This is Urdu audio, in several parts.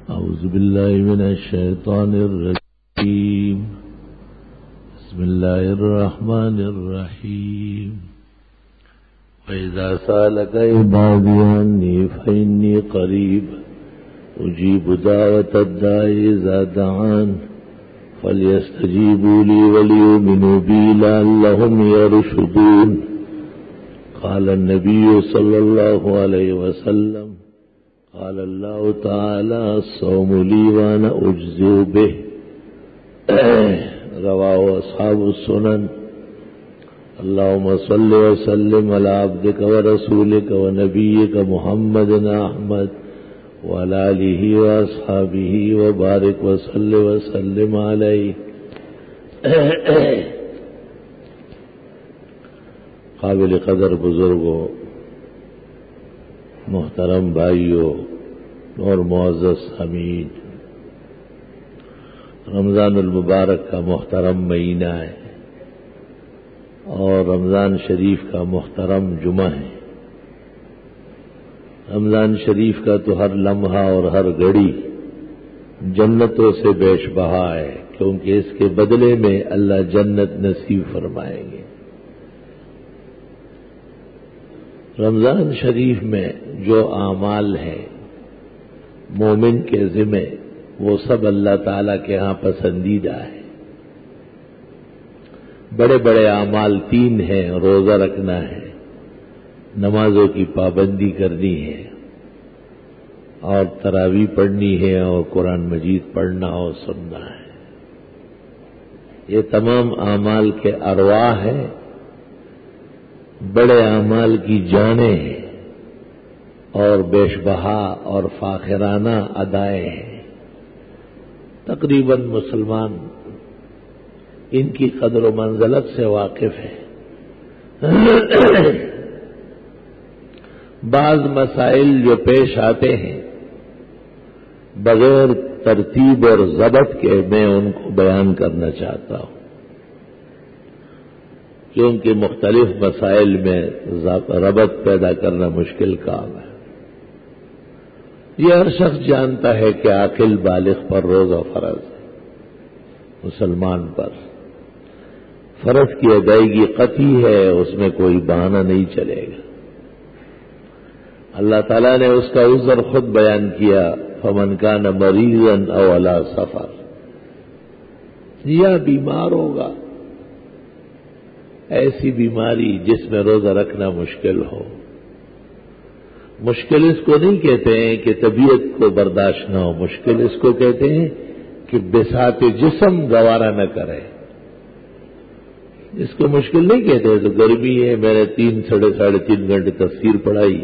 أعوذ بالله من الشيطان الرجيم. بسم الله الرحمن الرحيم. وإذا سألك عبادي عني فإني قريب أجيب دعوة الداعي إذا دعان فليستجيبوا لي وليؤمنوا بي لعلهم يرشدون. قال النبي صلى الله عليه وسلم قال الله تعالى الصوم لي وأنا أجزئ به. رواه أصحاب السنن. اللهم صل وسلم على عبدك ورسولك ونبيك محمد أحمد وعلى آله وأصحابه وبارك وسلم عليه. قابل قدر بزرگوں، محترم بھائیوں اور معزز حمید، رمضان المبارک کا محترم مہینہ ہے اور رمضان شریف کا محترم جمعہ ہے. رمضان شریف کا تو ہر لمحہ اور ہر گھڑی جنتوں سے بیش بہا ہے، کیونکہ اس کے بدلے میں اللہ جنت نصیب فرمائیں گے. رمضان شریف میں جو اعمال ہیں مومن کے ذمہ، وہ سب اللہ تعالیٰ کے ہاں پسندیدہ ہے. بڑے بڑے اعمال 3 ہیں: روزہ رکھنا ہے، نمازوں کی پابندی کرنی ہے، اور تراویح پڑھنی ہے، اور قرآن مجید پڑھنا اور سننا ہے. یہ تمام اعمال کے ارواح ہیں، بڑے اعمال کی جانیں ہیں اور بیش بہا اور فاخرانہ ادائیں ہیں. تقریباً مسلمان ان کی قدر و منزلت سے واقف ہے. بعض مسائل جو پیش آتے ہیں بغیر ترتیب اور ضبط کے میں ان کو بیان کرنا چاہتا ہوں، کیونکہ مختلف مسائل میں ربط پیدا کرنا مشکل کام ہے. یہ ہر شخص جانتا ہے کہ عاقل بالغ پر روزہ فرض ہے. مسلمان پر فرض کی ادائیگی قطعی ہے، اس میں کوئی بہانہ نہیں چلے گا. اللہ تعالیٰ نے اس کا عذر خود بیان کیا: فمن کان مریضا او علی سفر. یا بیمار ہوگا، ایسی بیماری جس میں روزہ رکھنا مشکل ہو. مشکل اس کو نہیں کہتے ہیں کہ طبیعت کو برداشت نہ ہو، مشکل اس کو کہتے ہیں کہ بساط جسم گوارا نہ کرے. اس کو مشکل نہیں کہتے. تو گرمی ہے، میں نے 3 3.5 گھنٹے تفسیر پڑھائی،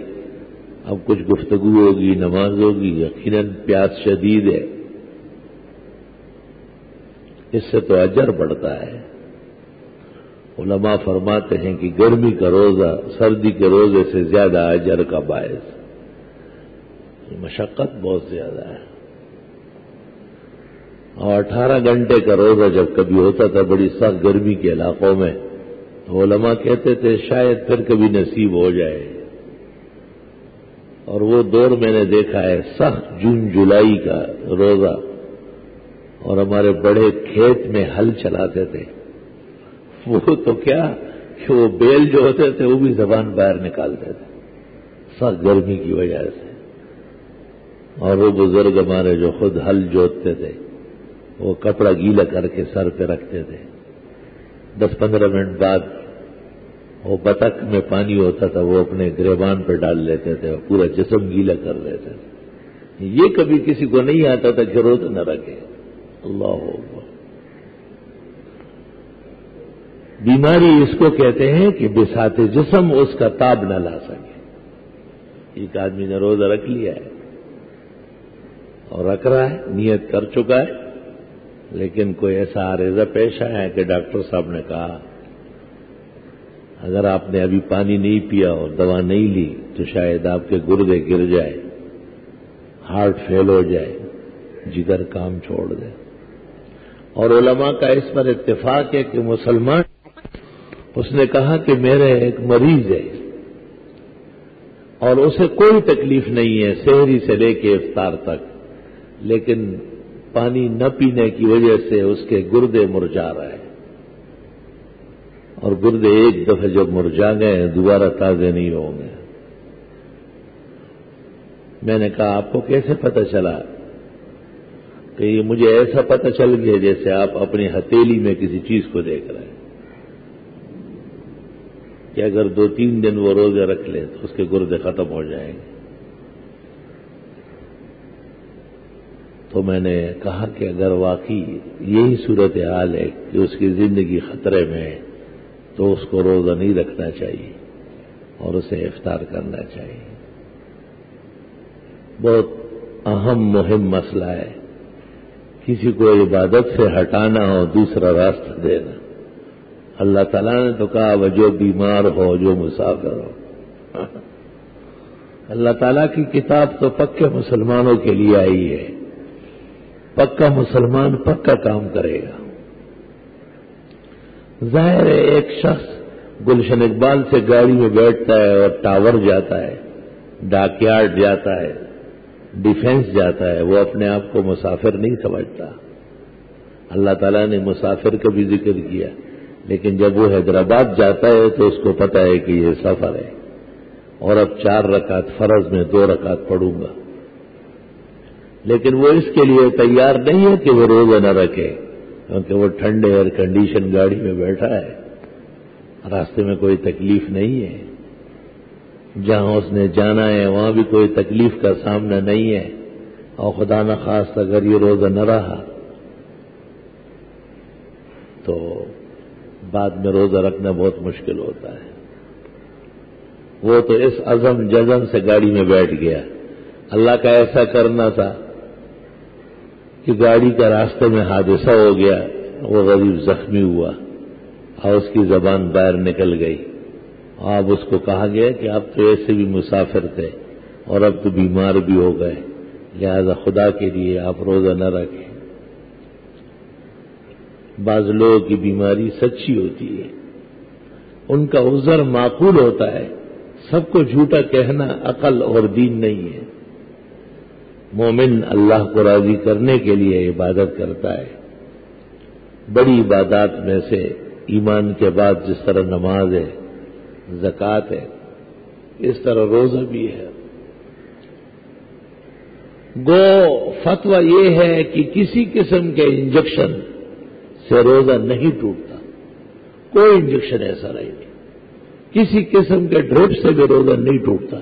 اب کچھ گفتگو ہوگی، نماز ہوگی، یقیناً پیاس شدید ہے. اس سے تو اجر بڑھتا ہے. علماء فرماتے ہیں کہ گرمی کا روزہ سردی کے روزے سے زیادہ اجر کا باعث. مشقت بہت زیادہ ہے. اور 18 گھنٹے کا روزہ جب کبھی ہوتا تھا بڑی سخت گرمی کے علاقوں میں، تو علماء کہتے تھے شاید پھر کبھی نصیب ہو جائے. اور وہ دور میں نے دیکھا ہے سخت جون جولائی کا روزہ، اور ہمارے بڑے کھیت میں ہل چلاتے تھے. وہ تو کیا کہ وہ بیل جو ہوتے تھے وہ بھی زبان باہر نکالتے تھے سخت گرمی کی وجہ سے. اور وہ بزرگ ہمارے جو خود ہل جوتتے تھے وہ کپڑا گیلا کر کے سر پہ رکھتے تھے. 10-15 منٹ بعد وہ بطخ میں پانی ہوتا تھا، وہ اپنے گریبان پہ ڈال لیتے تھے اور پورا جسم گیلا کر لیتے تھے. یہ کبھی کسی کو نہیں آتا تھا کہ روزہ نہ رکھے. اللہ اکبر. بیماری اس کو کہتے ہیں کہ بساط جسم اس کا تاب نہ لا سکے. ایک آدمی نے روزہ رکھ لیا ہے اور رکھ رہا ہے، نیت کر چکا ہے، لیکن کوئی ایسا عارضہ پیش آیا ہے کہ ڈاکٹر صاحب نے کہا اگر آپ نے ابھی پانی نہیں پیا اور دوا نہیں لی تو شاید آپ کے گردے گر جائے، ہارٹ فیل ہو جائے، جگر کام چھوڑ دے. اور علماء کا اس پر اتفاق ہے کہ مسلمان، اس نے کہا کہ میرے ایک مریض ہے اور اسے کوئی تکلیف نہیں ہے سحری سے لے کے افطار تک، لیکن پانی نہ پینے کی وجہ سے اس کے گردے مرجھا رہے ہیں، اور گردے ایک دفعہ جب مرجھا گئے دوبارہ تازے نہیں ہوں گے۔ میں نے کہا آپ کو کیسے پتہ چلا؟ کہ یہ مجھے ایسا پتہ چل گیا جیسے آپ اپنی ہتھیلی میں کسی چیز کو دیکھ رہے ہیں کہ اگر 2-3 دن وہ روزے رکھ لیں تو اس کے گردے ختم ہو جائیں گے۔ تو میں نے کہا کہ اگر واقعی یہی صورتحال ہے کہ اس کی زندگی خطرے میں ہے تو اس کو روزہ نہیں رکھنا چاہیے اور اسے افطار کرنا چاہیے۔ بہت اہم مہم مسئلہ ہے، کسی کو عبادت سے ہٹانا ہو دوسرا راستہ دینا۔ اللہ تعالیٰ نے تو کہا وہ جو بیمار ہو جو مسافر ہو۔ اللہ تعالیٰ کی کتاب تو پکے مسلمانوں کے لیے آئی ہے، پکا مسلمان پکا کام کرے گا۔ ظاہر ہے ایک شخص گلشن اقبال سے گاڑی میں بیٹھتا ہے اور ٹاور جاتا ہے، ڈاک یارڈ جاتا ہے، ڈیفینس جاتا ہے، وہ اپنے آپ کو مسافر نہیں سمجھتا۔ اللہ تعالیٰ نے مسافر کا بھی ذکر کیا، لیکن جب وہ حیدرآباد جاتا ہے تو اس کو پتہ ہے کہ یہ سفر ہے اور اب 4 رکعت فرض میں 2 رکعت پڑھوں گا، لیکن وہ اس کے لیے تیار نہیں ہے کہ وہ روزہ نہ رکھے، کیونکہ وہ ٹھنڈے ایئر کنڈیشن گاڑی میں بیٹھا ہے، راستے میں کوئی تکلیف نہیں ہے، جہاں اس نے جانا ہے وہاں بھی کوئی تکلیف کا سامنا نہیں ہے، اور خدا نخواست اگر یہ روزہ نہ رہا تو بعد میں روزہ رکھنا بہت مشکل ہوتا ہے۔ وہ تو اس عزم جزم سے گاڑی میں بیٹھ گیا۔ اللہ کا ایسا کرنا تھا کہ گاڑی کا راستے میں حادثہ ہو گیا، وہ غریب زخمی ہوا اور اس کی زبان باہر نکل گئی، اب اس کو کہا گیا کہ آپ تو ایسے بھی مسافر تھے اور اب تو بیمار بھی ہو گئے، لہذا خدا کے لیے آپ روزہ نہ رکھیں۔ بعض لوگوں کی بیماری سچی ہوتی ہے، ان کا عذر معقول ہوتا ہے، سب کو جھوٹا کہنا عقل اور دین نہیں ہے۔ مومن اللہ کو راضی کرنے کے لیے عبادت کرتا ہے۔ بڑی عبادات میں سے ایمان کے بعد جس طرح نماز ہے، زکوٰۃ ہے، اس طرح روزہ بھی ہے۔ گو فتویٰ یہ ہے کہ کسی قسم کے انجیکشن سے روزہ نہیں ٹوٹتا، کوئی انجیکشن ایسا نہیں، کسی قسم کے ڈرپ سے بھی روزہ نہیں ٹوٹتا،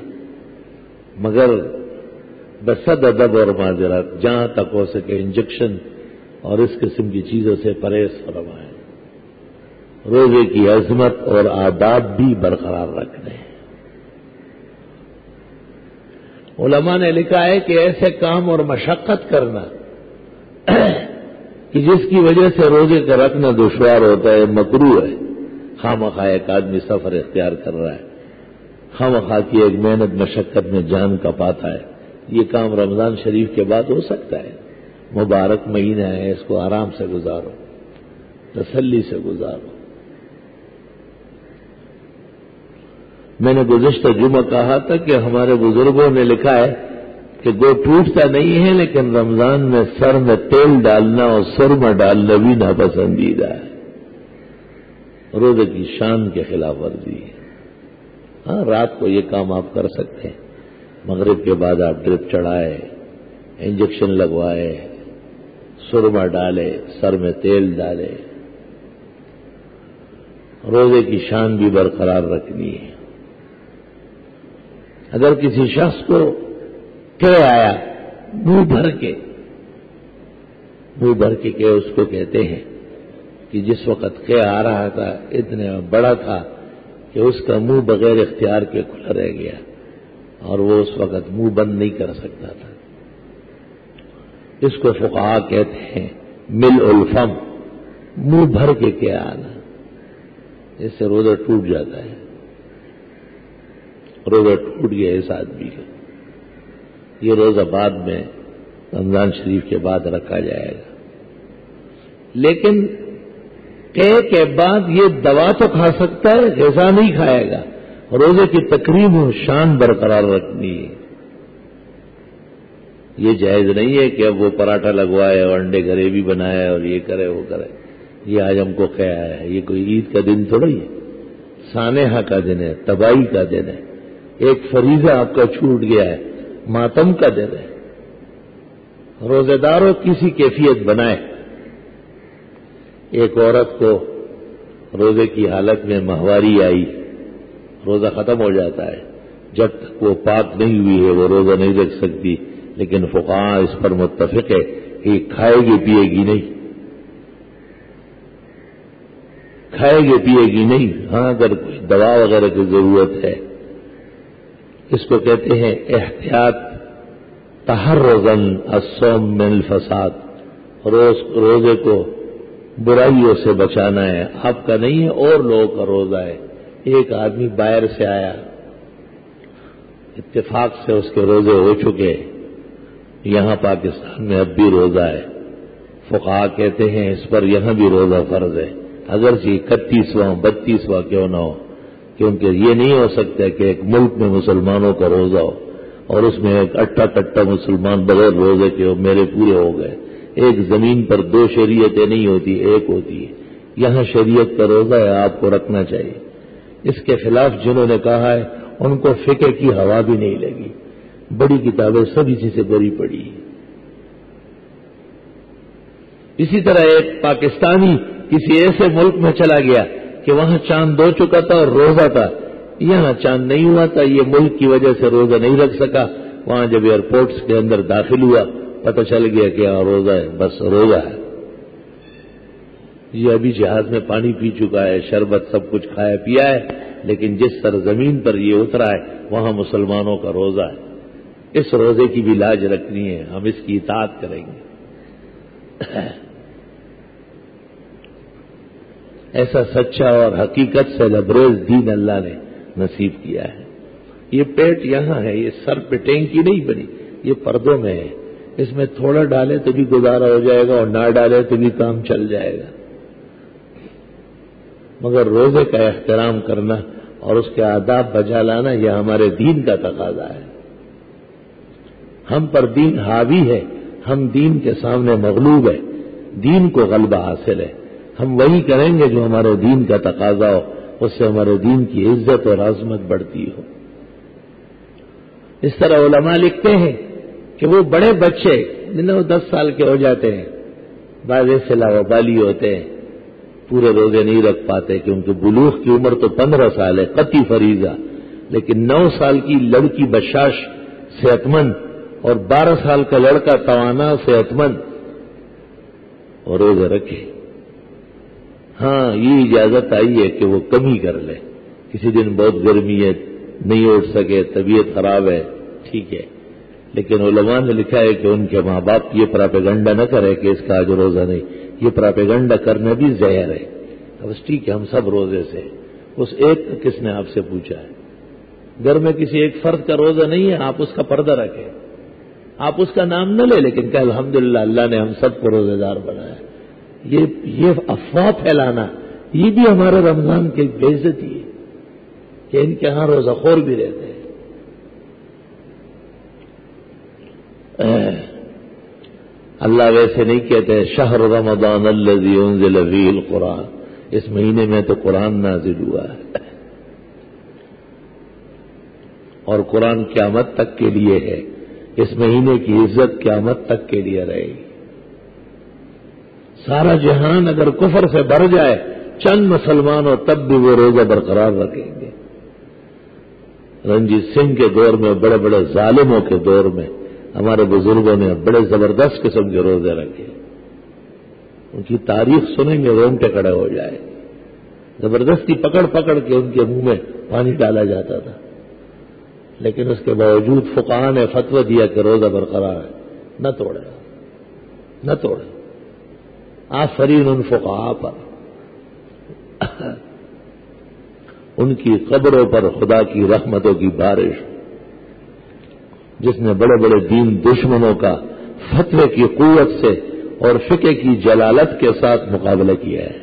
مگر بصد ادب اور معذرت جہاں تک ہو سکے انجیکشن اور اس قسم کی چیزوں سے پرہیز فرمائیں، روزے کی عظمت اور آداب بھی برقرار رکھنے۔ علماء نے لکھا ہے کہ ایسے کام اور مشقت کرنا کہ جس کی وجہ سے روزے کا رکھنا دشوار ہوتا ہے مکروہ ہے۔ خواہ ایک آدمی سفر اختیار کر رہا ہے، خواہ کی ایک محنت مشقت میں جان کپاتا ہے، یہ کام رمضان شریف کے بعد ہو سکتا ہے، مبارک مہینہ ہے، اس کو آرام سے گزارو، تسلی سے گزارو۔ میں نے گزشتہ جمعہ کہا تھا کہ ہمارے بزرگوں نے لکھا ہے کہ گو ٹوٹتا نہیں ہے، لیکن رمضان میں سر میں تیل ڈالنا اور سرما ڈالنا بھی ناپسندیدہ ہے، روزے کی شان کے خلاف ورزی ہے۔ ہاں، رات کو یہ کام آپ کر سکتے ہیں، مغرب کے بعد آپ ڈرپ چڑھائے، انجیکشن لگوائے، سرما ڈالے، سر میں تیل ڈالے، روزے کی شان بھی برقرار رکھنی ہے۔ اگر کسی شخص کو آیا منہ بھر کے کہ اس کو کہتے ہیں کہ جس وقت آ رہا تھا اتنا بڑا تھا کہ اس کا منہ بغیر اختیار کے کھلا رہ گیا اور وہ اس وقت منہ بند نہیں کر سکتا تھا، اس کو فقہاء کہتے ہیں ملء الفم، منہ بھر کے آنا، اس سے روزہ ٹوٹ جاتا ہے۔ روزہ ٹوٹ گیا اس آدمی کا، یہ روزہ بعد میں رمضان شریف کے بعد رکھا جائے گا، لیکن کے بعد یہ دوا تو کھا سکتا ہے، غذا نہیں کھائے گا، روزے کی تقریب و شان برقرار رکھنی ہے۔ یہ جائز نہیں ہے کہ اب وہ پراٹھا لگوائے اور انڈے گریوی بنائے اور یہ کرے وہ کرے. یہ آج ہم کو کیا ہے؟ یہ کوئی عید کا دن تھوڑی ہے، سانحہ کا دن ہے، تباہی کا دن ہے. ایک فریضہ آپ کا چھوٹ گیا ہے، ماتم کا دن ہے. روزے داروں کسی کیفیت بنائے. ایک عورت کو روزے کی حالت میں ماہواری آئی، روزہ ختم ہو جاتا ہے. جب تک وہ پاک نہیں ہوئی ہے وہ روزہ نہیں رکھ سکتی، لیکن فقہاء اس پر متفق ہے کہ کھائے گی پیے گی نہیں، کھائے گی پیے گی نہیں. ہاں اگر کوئی دوا وغیرہ کی ضرورت ہے، اس کو کہتے ہیں احتیاط تحرزن الصوم من الفساد. روزے کو برائیوں سے بچانا ہے، آپ کا نہیں ہے اور لوگوں کا روزہ ہے. ایک آدمی باہر سے آیا، اتفاق سے اس کے روزے ہو چکے، یہاں پاکستان میں اب بھی روزہ ہے. فقہاء کہتے ہیں اس پر یہاں بھی روزہ فرض ہے، اگرچہ 31واں 32واں کیوں نہ ہو، کیونکہ یہ نہیں ہو سکتا کہ ایک ملک میں مسلمانوں کا روزہ ہو اور اس میں ایک اٹھا کٹا مسلمان بغیر روزے کے ہو میرے پورے ہو گئے. ایک زمین پر دو شریعتیں نہیں ہوتی، ایک ہوتی ہے. یہاں شریعت کا روزہ ہے، آپ کو رکھنا چاہیے. اس کے خلاف جنہوں نے کہا ہے ان کو فقہ کی ہوا بھی نہیں لگی. بڑی کتابیں سب اسی سے بری پڑی. اسی طرح ایک پاکستانی کسی ایسے ملک میں چلا گیا کہ وہاں چاند ہو چکا تھا اور روزہ تھا، یہاں چاند نہیں ہوا تھا، یہ ملک کی وجہ سے روزہ نہیں رکھ سکا. وہاں جب ایئرپورٹس کے اندر داخل ہوا پتہ چل گیا کہ یہاں روزہ ہے، بس روزہ ہے. یہ ابھی جہاز میں پانی پی چکا ہے، شربت سب کچھ کھایا پیا ہے، لیکن جس سرزمین پر یہ اترا ہے وہاں مسلمانوں کا روزہ ہے. اس روزے کی بھی لاج رکھنی ہے، ہم اس کی اطاعت کریں گے. ایسا سچا اور حقیقت سے لبریز دین اللہ نے نصیب کیا ہے. یہ پیٹ یہاں ہے، یہ سر پہ ٹینکی نہیں بنی، یہ پردوں میں ہے. اس میں تھوڑا ڈالے تو بھی گزارا ہو جائے گا اور نہ ڈالے تو بھی کام چل جائے گا. مگر روزے کا احترام کرنا اور اس کے آداب بجا لانا یہ ہمارے دین کا تقاضا ہے. ہم پر دین حاوی ہے، ہم دین کے سامنے مغلوب ہے، دین کو غلبہ حاصل ہے. ہم وہی کریں گے جو ہمارے دین کا تقاضا ہو، اس سے ہمارے دین کی عزت اور عظمت بڑھتی ہو. اس طرح علماء لکھتے ہیں کہ وہ بڑے بچے 9-10 سال کے ہو جاتے ہیں، بعض ایسے لاوبالی ہوتے ہیں، پورے روزے نہیں رکھ پاتے کیونکہ بلوغ کی عمر تو 15 سال ہے قطعی فریضہ، لیکن 9 سال کی لڑکی بشاش صحت مند اور 12 سال کا لڑکا توانا صحت مند اور روزے رکھے. ہاں یہ اجازت آئی ہے کہ وہ کمی کر لے، کسی دن بہت گرمی ہے نہیں اٹھ سکے، طبیعت خراب ہے، ٹھیک ہے. لیکن علماء نے لکھا ہے کہ ان کے ماں باپ یہ پراپیگنڈا نہ کرے کہ اس کا آج روزہ نہیں. یہ پراپیگنڈا کرنا بھی زہر ہے. بس ٹھیک ہے ہم سب روزے سے. اس ایک کس نے آپ سے پوچھا ہے؟ گھر میں کسی ایک فرد کا روزہ نہیں ہے، آپ اس کا پردہ رکھیں، آپ اس کا نام نہ لیں، لیکن کہ الحمدللہ اللہ نے ہم سب کو روزے دار بنایا. یہ افواہ پھیلانا یہ بھی ہمارے رمضان کی بے عزتی ہے کہ ان کے ہاں روزہ خور بھی رہتے ہیں. اللہ ویسے نہیں کہتے شہر رمضان الذی انزل فیہ القرآن، اس مہینے میں تو قرآن نازل ہوا ہے اور قرآن قیامت تک کے لیے ہے. اس مہینے کی عزت قیامت تک کے لیے رہے گی. سارا جہان اگر کفر سے بھر جائے چند مسلمان ہو تب بھی وہ روزہ برقرار رکھیں گے. رنجیت سنگھ کے دور میں، بڑے بڑے ظالموں کے دور میں ہمارے بزرگوں نے بڑے زبردست قسم کے روزے رکھے. ان کی تاریخ سنیں گے رونگٹے کھڑے ہو جائے. زبردستی پکڑ پکڑ کے ان کے منہ میں پانی ڈالا جاتا تھا، لیکن اس کے باوجود فقہاء نے فتویٰ دیا کہ روزہ برقرار ہے، نہ توڑے نہ توڑے. آفرین ان فقہاء پر، ان کی قبروں پر خدا کی رحمتوں کی بارش، جس نے بڑے بڑے دین دشمنوں کا فتوے کی قوت سے اور فقہ کی جلالت کے ساتھ مقابلہ کیا ہے.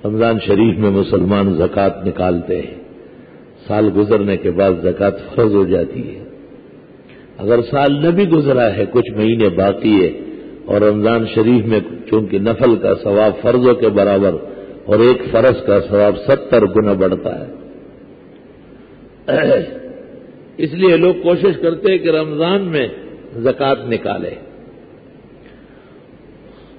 رمضان شریف میں مسلمان زکوٰۃ نکالتے ہیں. سال گزرنے کے بعد زکوٰۃ فرض ہو جاتی ہے. اگر سال نہ بھی گزرا ہے، کچھ مہینے باقی ہے، اور رمضان شریف میں چونکہ نفل کا ثواب فرضوں کے برابر اور ایک فرض کا ثواب 70 گنا بڑھتا ہے. اس لیے لوگ کوشش کرتے ہیں کہ رمضان میں زکوٰۃ نکالے،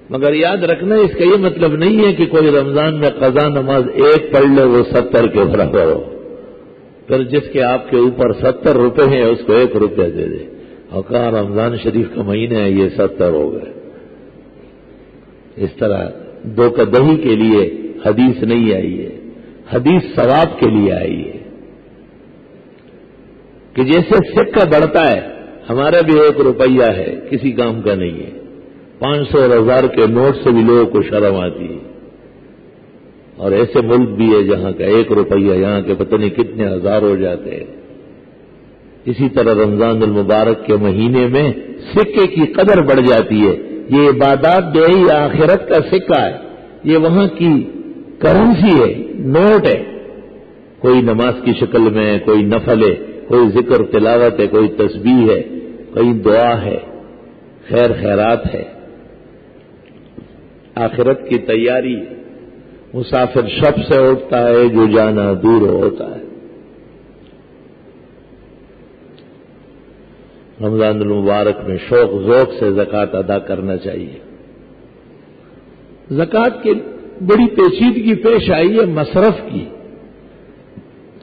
مگر یاد رکھنا اس کا یہ مطلب نہیں ہے کہ کوئی رمضان میں قضا نماز ایک پڑھ لے وہ 70 کے برابر ہو، پھر جس کے آپ کے اوپر 70 روپے ہیں اس کو 1 روپیہ دے دے اور کہا رمضان شریف کا مہینہ ہے یہ 70 ہو گئے. اس طرح دھوکہ دہی کے لیے حدیث نہیں آئی ہے، حدیث ثواب کے لیے آئی ہے کہ جیسے سکہ بڑھتا ہے، ہمارا بھی 1 روپیہ ہے، کسی کام کا نہیں ہے. 500 اور 1000 کے نوٹ سے بھی لوگوں کو شرم آتی ہے، اور ایسے ملک بھی ہے جہاں کا 1 روپیہ یہاں کے پتہ نہیں کتنے ہزار ہو جاتے ہیں. اسی طرح رمضان المبارک کے مہینے میں سکے کی قدر بڑھ جاتی ہے. یہ عبادات دیہی آخرت کا سکہ ہے، یہ وہاں کی کرنسی ہے، نوٹ ہے. کوئی نماز کی شکل میں ہے، کوئی نفل ہے، کوئی ذکر تلاوت ہے، کوئی تسبیح ہے، کوئی دعا ہے، خیر خیرات ہے. آخرت کی تیاری. مسافر شب سے اٹھتا ہے جو جانا دور ہوتا ہے. رمضان المبارک میں شوق ذوق سے زکوٰۃ ادا کرنا چاہیے. زکوٰۃ کی بڑی پیچیدگی پیش آئی ہے مصرف کی.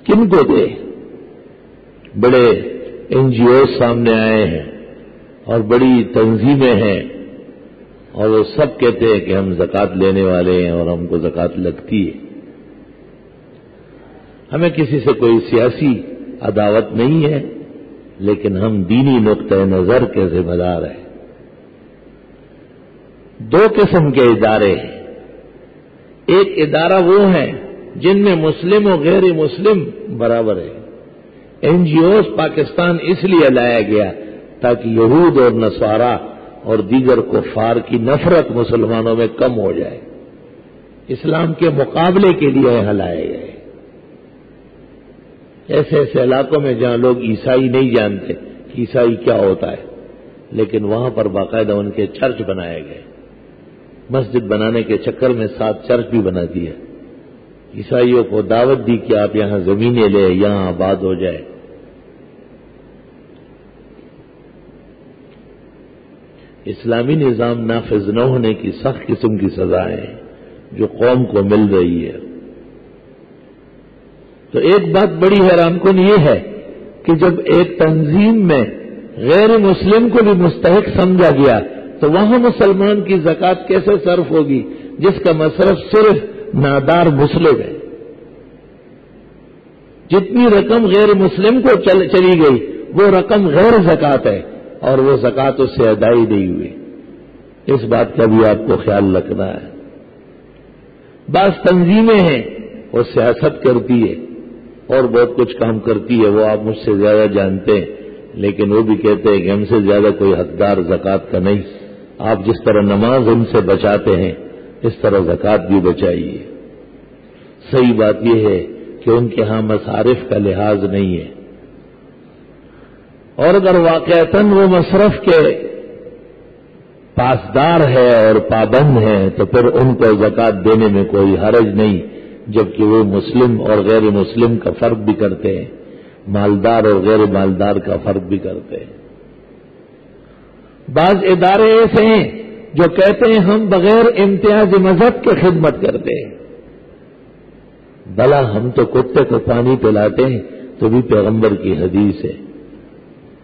کن کو دے؟ بڑے NGOs سامنے آئے ہیں اور بڑی تنظیمیں ہیں اور وہ سب کہتے ہیں کہ ہم زکوٰۃ لینے والے ہیں اور ہم کو زکوٰۃ لگتی ہے. ہمیں کسی سے کوئی سیاسی عداوت نہیں ہے، لیکن ہم دینی نقطۂ نظر کے ذمہ دار ہیں. 2 قسم کے ادارے ہیں. ایک ادارہ وہ ہیں جن میں مسلم و غیر مسلم برابر ہے. NGOs پاکستان اس لیے لایا گیا تاکہ یہود اور نصارہ اور دیگر کفار کی نفرت مسلمانوں میں کم ہو جائے. اسلام کے مقابلے کے لیے یہاں لائے گئے. ایسے ایسے علاقوں میں جہاں لوگ عیسائی نہیں جانتے کہ عیسائی کیا ہوتا ہے، لیکن وہاں پر باقاعدہ ان کے چرچ بنائے گئے. مسجد بنانے کے چکر میں 7 چرچ بھی بنا دیا. عیسائیوں کو دعوت دی کہ آپ یہاں زمینیں لیں، یہاں آباد ہو جائے. اسلامی نظام نافذ نہ ہونے کی سخت قسم کی سزائیں ہیں جو قوم کو مل رہی ہے. تو ایک بات بڑی حیران کن یہ ہے کہ جب ایک تنظیم میں غیر مسلم کو بھی مستحق سمجھا گیا تو وہاں مسلمان کی زکوٰۃ کیسے صرف ہوگی جس کا مصرف صرف نادار مسلم ہے. جتنی رقم غیر مسلم کو چلی گئی وہ رقم غیر زکوٰۃ ہے اور وہ زکوٰۃ اس سے ادائی نہیں ہوئی. اس بات کا بھی آپ کو خیال رکھنا ہے. بعض تنظیمیں ہیں وہ سیاست کرتی ہے اور بہت کچھ کام کرتی ہے، وہ آپ مجھ سے زیادہ جانتے ہیں، لیکن وہ بھی کہتے ہیں کہ ہم سے زیادہ کوئی حقدار زکوٰۃ کا نہیں. آپ جس طرح نماز ان سے بچاتے ہیں اس طرح زکوٰۃ بھی بچائیے. صحیح بات یہ ہے کہ ان کے ہاں مصارف کا لحاظ نہیں ہے، اور اگر واقعتاً وہ مصرف کے پاسدار ہے اور پابند ہے تو پھر ان کو زکوٰۃ دینے میں کوئی حرج نہیں، جبکہ وہ مسلم اور غیر مسلم کا فرق بھی کرتے ہیں، مالدار اور غیر مالدار کا فرق بھی کرتے ہیں. بعض ادارے ایسے ہیں جو کہتے ہیں ہم بغیر امتیاز مذہب کے خدمت کرتے ہیں. بھلا ہم تو کتے کو پانی پلاتے ہیں تو بھی پیغمبر کی حدیث ہے.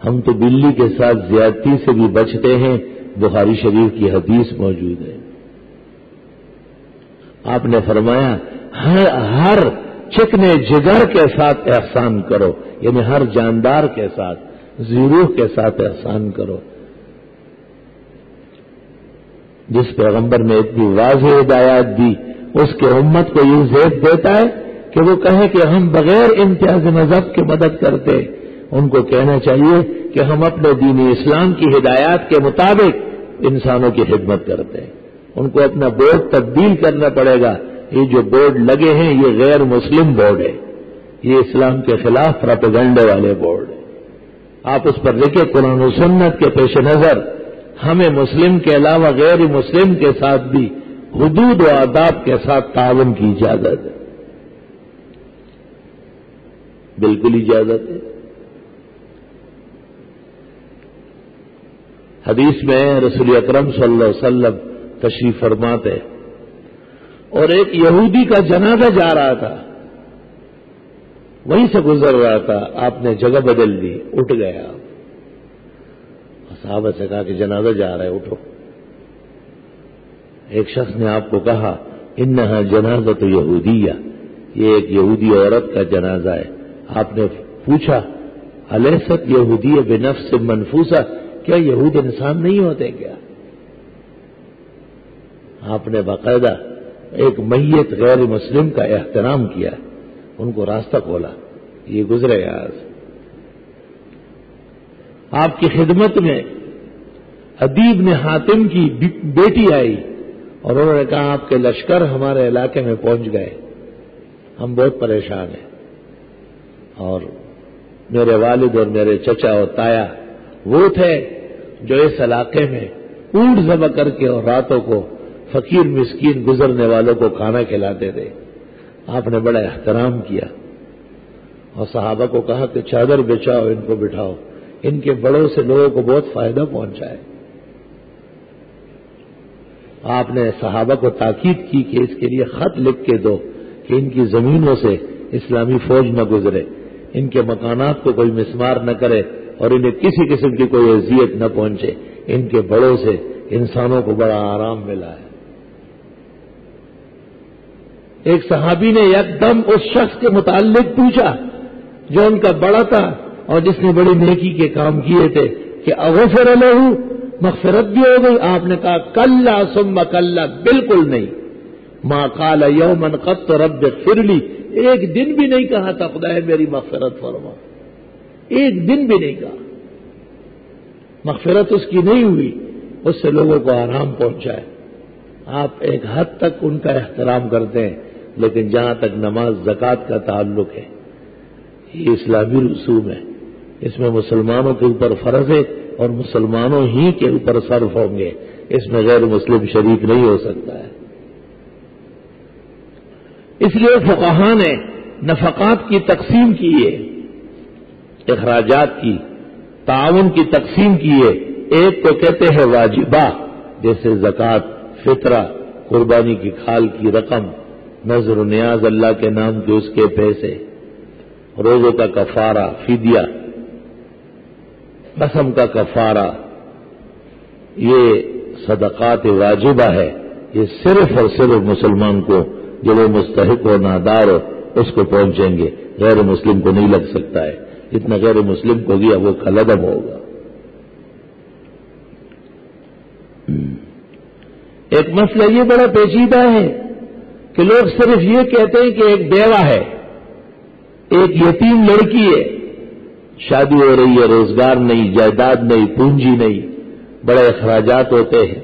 ہم تو بلی کے ساتھ زیادتی سے بھی بچتے ہیں، بخاری شریف کی حدیث موجود ہے. آپ نے فرمایا ہر چکنے جگر کے ساتھ احسان کرو، یعنی ہر جاندار کے ساتھ، ذی-روح کے ساتھ احسان کرو. جس پیغمبر نے اتنی واضح ہدایات دی اس کے امت کو یہ زیب دیتا ہے کہ وہ کہے کہ ہم بغیر امتیاز مذہب کے مدد کرتے. ان کو کہنا چاہیے کہ ہم اپنے دین اسلام کی ہدایات کے مطابق انسانوں کی خدمت کرتے ہیں. ان کو اپنا بورڈ تبدیل کرنا پڑے گا. یہ جو بورڈ لگے ہیں یہ غیر مسلم بورڈ ہے، یہ اسلام کے خلاف پروپیگنڈے والے بورڈ ہیں. آپ اس پر دیکھیں قرآن و سنت کے پیش نظر ہمیں مسلم کے علاوہ غیر مسلم کے ساتھ بھی حدود و آداب کے ساتھ تعاون کی اجازت ہے. بالکل اجازت ہے. حدیث میں رسول اکرم صلی اللہ علیہ وسلم تشریف فرماتے اور ایک یہودی کا جنازہ جا رہا تھا، وہیں سے گزر رہا تھا، آپ نے جگہ بدل دی، اٹھ گیا. صحابہ سے کہا کہ جنازہ جا رہا ہے، اٹھو. ایک شخص نے آپ کو کہا انہا جنازۃ یہودیہ، یہ ایک یہودی عورت کا جنازہ ہے. آپ نے پوچھا الیست یہودیہ بنفس منفوسہ، کیا یہود انسان نہیں ہوتے کیا؟ آپ نے باقاعدہ ایک میت غیر مسلم کا احترام کیا، ان کو راستہ کھولا، یہ گزرے آج. آپ کی خدمت میں ادیب نے حاتم کی بیٹی آئی اور انہوں نے کہا آپ کے لشکر ہمارے علاقے میں پہنچ گئے، ہم بہت پریشان ہیں، اور میرے والد اور میرے چچا اور تایا وہ تھے جو اس علاقے میں اونٹ ذبح کر کے اور راتوں کو فقیر مسکین گزرنے والوں کو کھانا کھلاتے تھے. آپ نے بڑا احترام کیا اور صحابہ کو کہا کہ چادر بچھاؤ، ان کو بٹھاؤ، ان کے بڑوں سے لوگوں کو بہت فائدہ پہنچا ہے. آپ نے صحابہ کو تاکید کی کہ اس کے لیے خط لکھ کے دو کہ ان کی زمینوں سے اسلامی فوج نہ گزرے، ان کے مکانات کو کوئی مسمار نہ کرے اور انہیں کسی قسم کی کوئی اذیت نہ پہنچے. ان کے بڑوں سے انسانوں کو بڑا آرام ملا ہے. ایک صحابی نے یکدم اس شخص کے متعلق پوچھا جو ان کا بڑا تھا اور جس نے بڑی نیکی کے کام کیے تھے کہ اغفر لہ، مغفرت بھی ہو گئی؟ آپ نے کہا کلا ثم کلا، بالکل نہیں. ما قال یوما قط رب اغفر لی، ایک دن بھی نہیں کہا تھا خدا میری مغفرت فرما، ایک دن بھی نہیں کہا. مغفرت اس کی نہیں ہوئی، اس سے لوگوں کو آرام پہنچا ہے. آپ ایک حد تک ان کا احترام کرتے ہیں، لیکن جہاں تک نماز زکوٰۃ کا تعلق ہے یہ اسلامی رسوم ہے، اس میں مسلمانوں کے اوپر فرض ہے اور مسلمانوں ہی کے اوپر صرف ہوں گے، اس میں غیر مسلم شریک نہیں ہو سکتا ہے. اس لیے فقہاء نے نفقات کی تقسیم کی ہے، اخراجات کی، تعاون کی تقسیم کی ہے. ایک کو کہتے ہیں واجبہ، جیسے زکوٰۃ، فطرہ، قربانی کی کھال کی رقم، نذر و نیاز اللہ کے نام کے اس کے پیسے، روزوں کا کفارہ، فدیہ، قسم کا کفارہ. یہ صدقات واجبہ ہے، یہ صرف اور صرف مسلمان کو جو وہ مستحق و نادار ہو اس کو پہنچیں گے، غیر مسلم کو نہیں لگ سکتا ہے. جتنا غیر مسلم کو گیا وہ کلعدم ہوگا. ایک مسئلہ یہ بڑا پیچیدہ ہے کہ لوگ صرف یہ کہتے ہیں کہ ایک بیوہ ہے، ایک یتیم لڑکی ہے، شادی ہو رہی ہے، روزگار نہیں، جائیداد نہیں، پونجی نہیں، بڑے اخراجات ہوتے ہیں.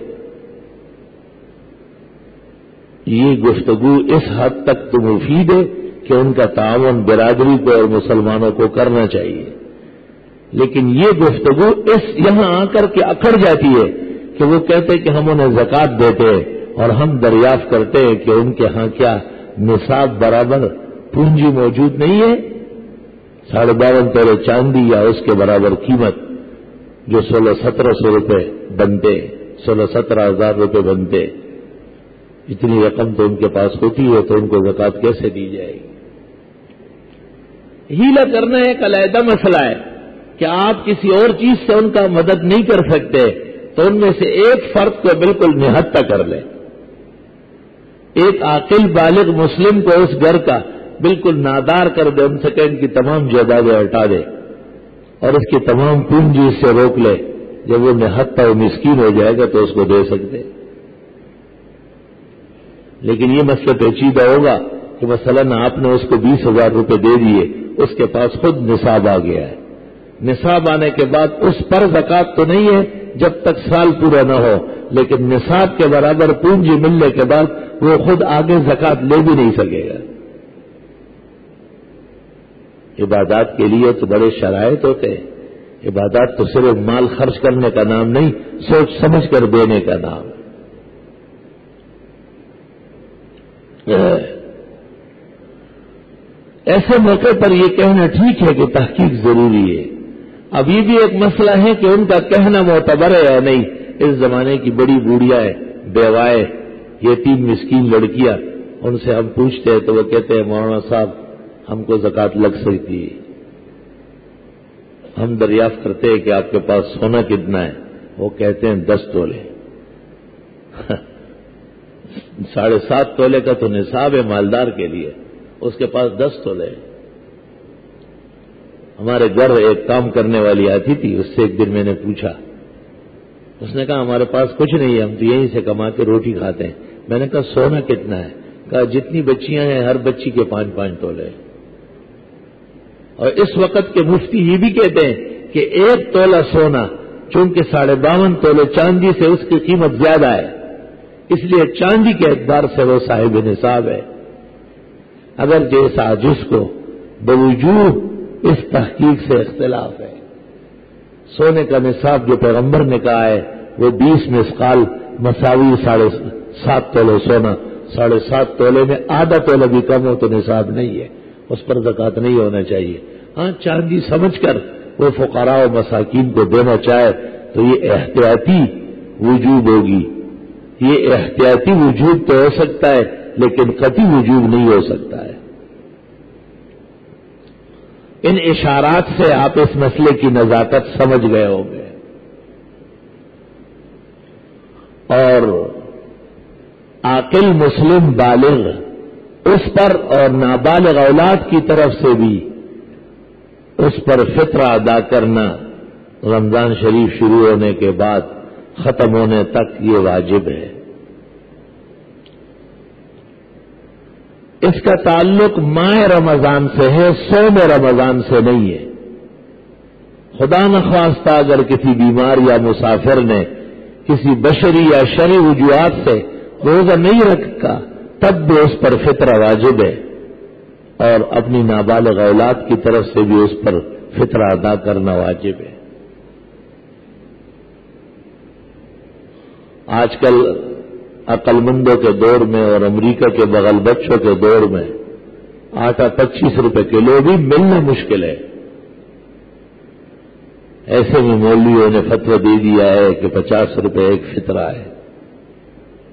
یہ گفتگو اس حد تک تو مفید ہے کہ ان کا تعاون برادری کو اور مسلمانوں کو کرنا چاہیے، لیکن یہ گفتگو یہاں آ کر کے اکھڑ جاتی ہے کہ وہ کہتے کہ ہم انہیں زکوٰۃ دیتے ہیں اور ہم دریافت کرتے ہیں کہ ان کے ہاں کیا نصاب برابر پونجی موجود نہیں ہے. 52.5 تولے چاندی یا اس کے برابر قیمت جو 1600-1700 روپے بنتے، 16-17 ہزار روپے بنتے، اتنی رقم تو ان کے پاس ہوتی ہے تو ان کو زکوٰۃ کیسے دی جائے گی؟ ہیلا کرنا ایک علیحدہ مسئلہ ہے کہ آپ کسی اور چیز سے ان کا مدد نہیں کر سکتے تو ان میں سے ایک فرد کو بالکل نہتہ کر لیں. ایک عاقل بالغ مسلم کو اس گھر کا بالکل نادار کر دے، ان سے کہ ان کی تمام جائیدادیں ہٹا دے اور اس کی تمام پونجی اس سے روک لے. جب وہ نہتہ و مسکین ہو جائے گا تو اس کو دے سکتے. لیکن یہ مسئلہ پیچیدہ ہوگا کہ مثلاً آپ نے اس کو 20,000 روپے دے دیے، اس کے پاس خود نصاب آ گیا ہے. نصاب آنے کے بعد اس پر زکوٰۃ تو نہیں ہے جب تک سال پورا نہ ہو، لیکن نصاب کے برابر پونجی ملنے کے بعد وہ خود آگے زکوٰۃ لے بھی نہیں سکے گا. عبادات کے لیے تو بڑے شرائط ہوتے ہیں. عبادات تو صرف مال خرچ کرنے کا نام نہیں، سوچ سمجھ کر دینے کا نام ہے. ایسے موقع پر یہ کہنا ٹھیک ہے کہ تحقیق ضروری ہے. اب یہ بھی ایک مسئلہ ہے کہ ان کا کہنا معتبر ہے یا نہیں. اس زمانے کی بڑی بوڑھیاں ہیں، بیوائیں، یتیم مسکین لڑکیاں، ان سے ہم پوچھتے ہیں تو وہ کہتے ہیں مولانا صاحب ہم کو زکوٰۃ لگ سکتی ہے. ہم دریافت کرتے ہیں کہ آپ کے پاس سونا کتنا ہے؟ وہ کہتے ہیں 10 تولے. 7.5 تولے کا تو نصاب ہے مالدار کے لیے، اس کے پاس 10 تولے. ہمارے گھر ایک کام کرنے والی آتی تھی، اس سے ایک دن میں نے پوچھا، اس نے کہا ہمارے پاس کچھ نہیں ہے، ہم تو یہیں سے کما کے روٹی کھاتے ہیں. میں نے کہا سونا کتنا ہے؟ کہا جتنی بچیاں ہیں ہر بچی کے 5-5 تولے. اور اس وقت کے مفتی یہ بھی کہتے ہیں کہ 1 تولہ سونا چونکہ 52.5 تولے چاندی سے اس کی قیمت زیادہ ہے، اس لیے چاندی کے اعتبار سے وہ صاحب نصاب ہے. اگر جیسا جس کو بوجوہ اس تحقیق سے اختلاف ہے. سونے کا نصاب جو پیغمبر نے کہا ہے وہ 20 مثقال مساوی 7.5 تولے سونا. 7.5 تولے میں آدھا تولہ بھی کم ہو تو نصاب نہیں ہے، اس پر زکوٰۃ نہیں ہونا چاہیے. ہاں چاندی سمجھ کر وہ فقراء و مساکین کو دینا چاہے تو یہ احتیاطی وجوب ہوگی. یہ احتیاطی وجوب تو ہو سکتا ہے لیکن قطعی وجوب نہیں ہو سکتا ہے. ان اشارات سے آپ اس مسئلے کی نزاکت سمجھ گئے ہوں گے. اور عاقل مسلم بالغ اس پر اور نابالغ اولاد کی طرف سے بھی اس پر فطرہ ادا کرنا رمضان شریف شروع ہونے کے بعد ختم ہونے تک یہ واجب ہے. اس کا تعلق ماہ رمضان سے ہے، صوم رمضان سے نہیں ہے. خدا نخواستہ اگر کسی بیمار یا مسافر نے کسی بشری یا شرعی وجوہات سے روزہ نہیں رکھا تب بھی اس پر فطرہ واجب ہے، اور اپنی نابالغ اولاد کی طرف سے بھی اس پر فطرہ ادا کرنا واجب ہے. آج کل عقل مندوں کے دور میں اور امریکہ کے بغل بچوں کے دور میں آٹا 25 روپے کلو بھی ملنا مشکل ہے. ایسے میں مولویوں نے فتویٰ دے دیا ہے کہ 50 روپے ایک فطرہ ہے.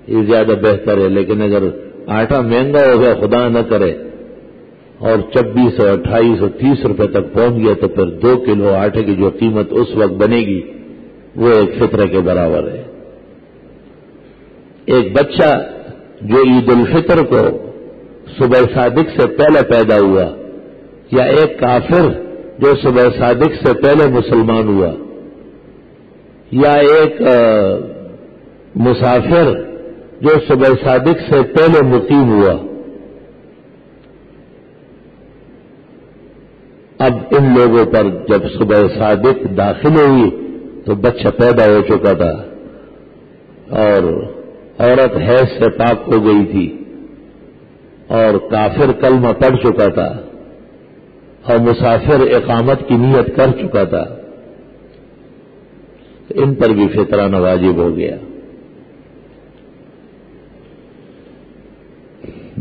یہ زیادہ بہتر ہے، لیکن اگر آٹا مہنگا ہو گیا خدا نہ کرے اور 2600 2800 30 روپے تک پہنچ گیا تو پھر 2 کلو آٹے کی جو قیمت اس وقت بنے گی وہ ایک فطرے کے برابر ہے. ایک بچہ جو عید الفطر کو صبح صادق سے پہلے پیدا ہوا، یا ایک کافر جو صبح صادق سے پہلے مسلمان ہوا، یا ایک مسافر جو صبح صادق سے پہلے مقیم ہوا، اب ان لوگوں پر جب صبح صادق داخل ہوئی تو بچہ پیدا ہو چکا تھا اور عورت حیض سے پاک ہو گئی تھی اور کافر کلمہ پڑھ چکا تھا اور مسافر اقامت کی نیت کر چکا تھا، ان پر بھی فطرہ واجب ہو گیا.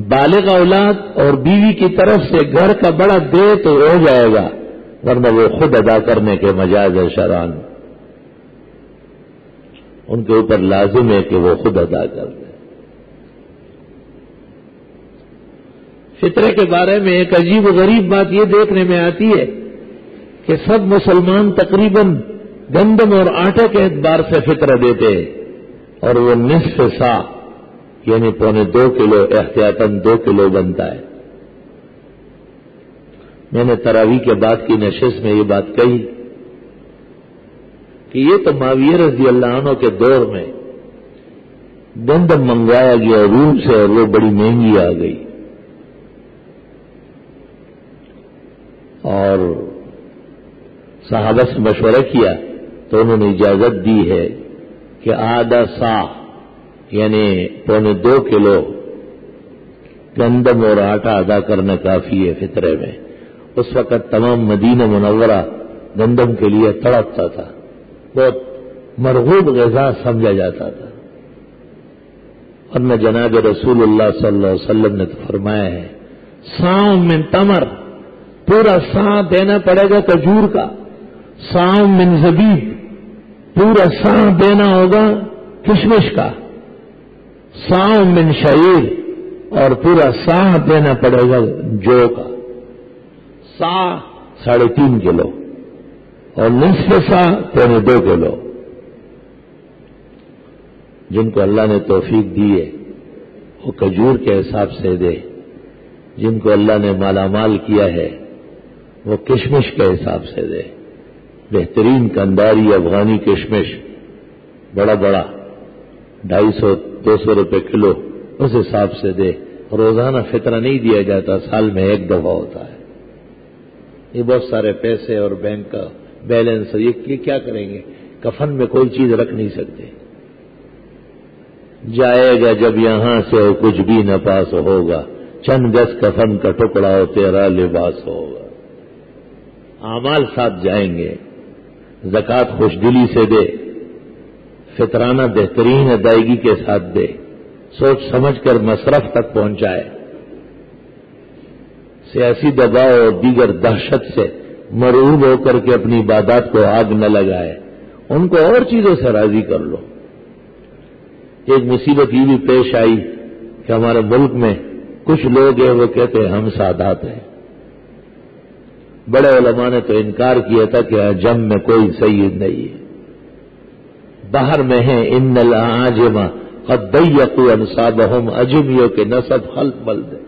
بالغ اولاد اور بیوی کی طرف سے گھر کا بڑا دے تو ہو جائے گا، ورنہ وہ خود ادا کرنے کے مجاز ہے شرعاً. ان کے اوپر لازم ہے کہ وہ خود ادا کر دیں. فطرے کے بارے میں ایک عجیب و غریب بات یہ دیکھنے میں آتی ہے کہ سب مسلمان تقریباً گندم اور آٹے کے اعتبار سے فطرہ دیتے ہیں، اور وہ نصف سا یعنی 1.25 کلو احتیاطاً 2 کلو بنتا ہے. میں نے تراویح کے بعد کی نشست میں یہ بات کہی کہ یہ تو معاویہ رضی اللہ عنہ کے دور میں گندم منگوایا گیا روم سے اور وہ بڑی مہنگی آ گئی، اور صحابہ سے مشورہ کیا تو انہوں نے اجازت دی ہے کہ آدھا سا یعنی 2.25 کلو گندم اور آٹا ادا کرنا کافی ہے فطرے میں. اس وقت تمام مدینہ منورہ گندم کے لیے تڑپتا تھا، بہت مرغوب غذا سمجھا جاتا تھا، اور نہ جناب رسول اللہ صلی اللہ علیہ وسلم نے تو فرمایا ہے ساؤں من تمر، پورا سا دینا پڑے گا کھجور کا، ساؤں من زبیب، پورا سا دینا ہوگا کشمش کا، ساؤں من شعیر، اور پورا سا دینا پڑے گا جو کا، سا 3.5 کلو اور نصف سا 2 کلو۔ جن کو اللہ نے توفیق دی ہے وہ کھجور کے حساب سے دے، جن کو اللہ نے مالا مال کیا ہے وہ کشمش کے حساب سے دے، بہترین کنداری افغانی کشمش بڑا 250-200 روپے کلو، اس حساب سے دے۔ روزانہ فطرہ نہیں دیا جاتا، سال میں 1 دفعہ ہوتا ہے۔ یہ بہت سارے پیسے اور بینک کا بیلنس، یہ کیا کریں گے؟ کفن میں کوئی چیز رکھ نہیں سکتے۔ جائے گا جب یہاں سے کچھ بھی نہ پاس ہوگا، چند گز کفن کا ٹکڑا ہو تیرا لباس ہوگا۔ اعمال ساتھ جائیں گے، زکوٰۃ خوش دلی سے دے، فطرانہ بہترین ادائیگی کے ساتھ دے، سوچ سمجھ کر مصرف تک پہنچائے، سیاسی دباؤ اور دیگر دہشت سے مرعوب ہو کر کے اپنی عبادات کو آگ نہ لگائے، ان کو اور چیزوں سے راضی کر لو۔ ایک مصیبت یہ بھی پیش آئی کہ ہمارے ملک میں کچھ لوگ ہیں وہ کہتے ہیں ہم سادات ہیں۔ بڑے علماء نے تو انکار کیا تھا کہ عجم میں کوئی سید نہیں ہے، باہر میں ہیں ان الاعاجم قد ضیقوا انصابهم، عجمیوں کے نسب خلط بلد ہے۔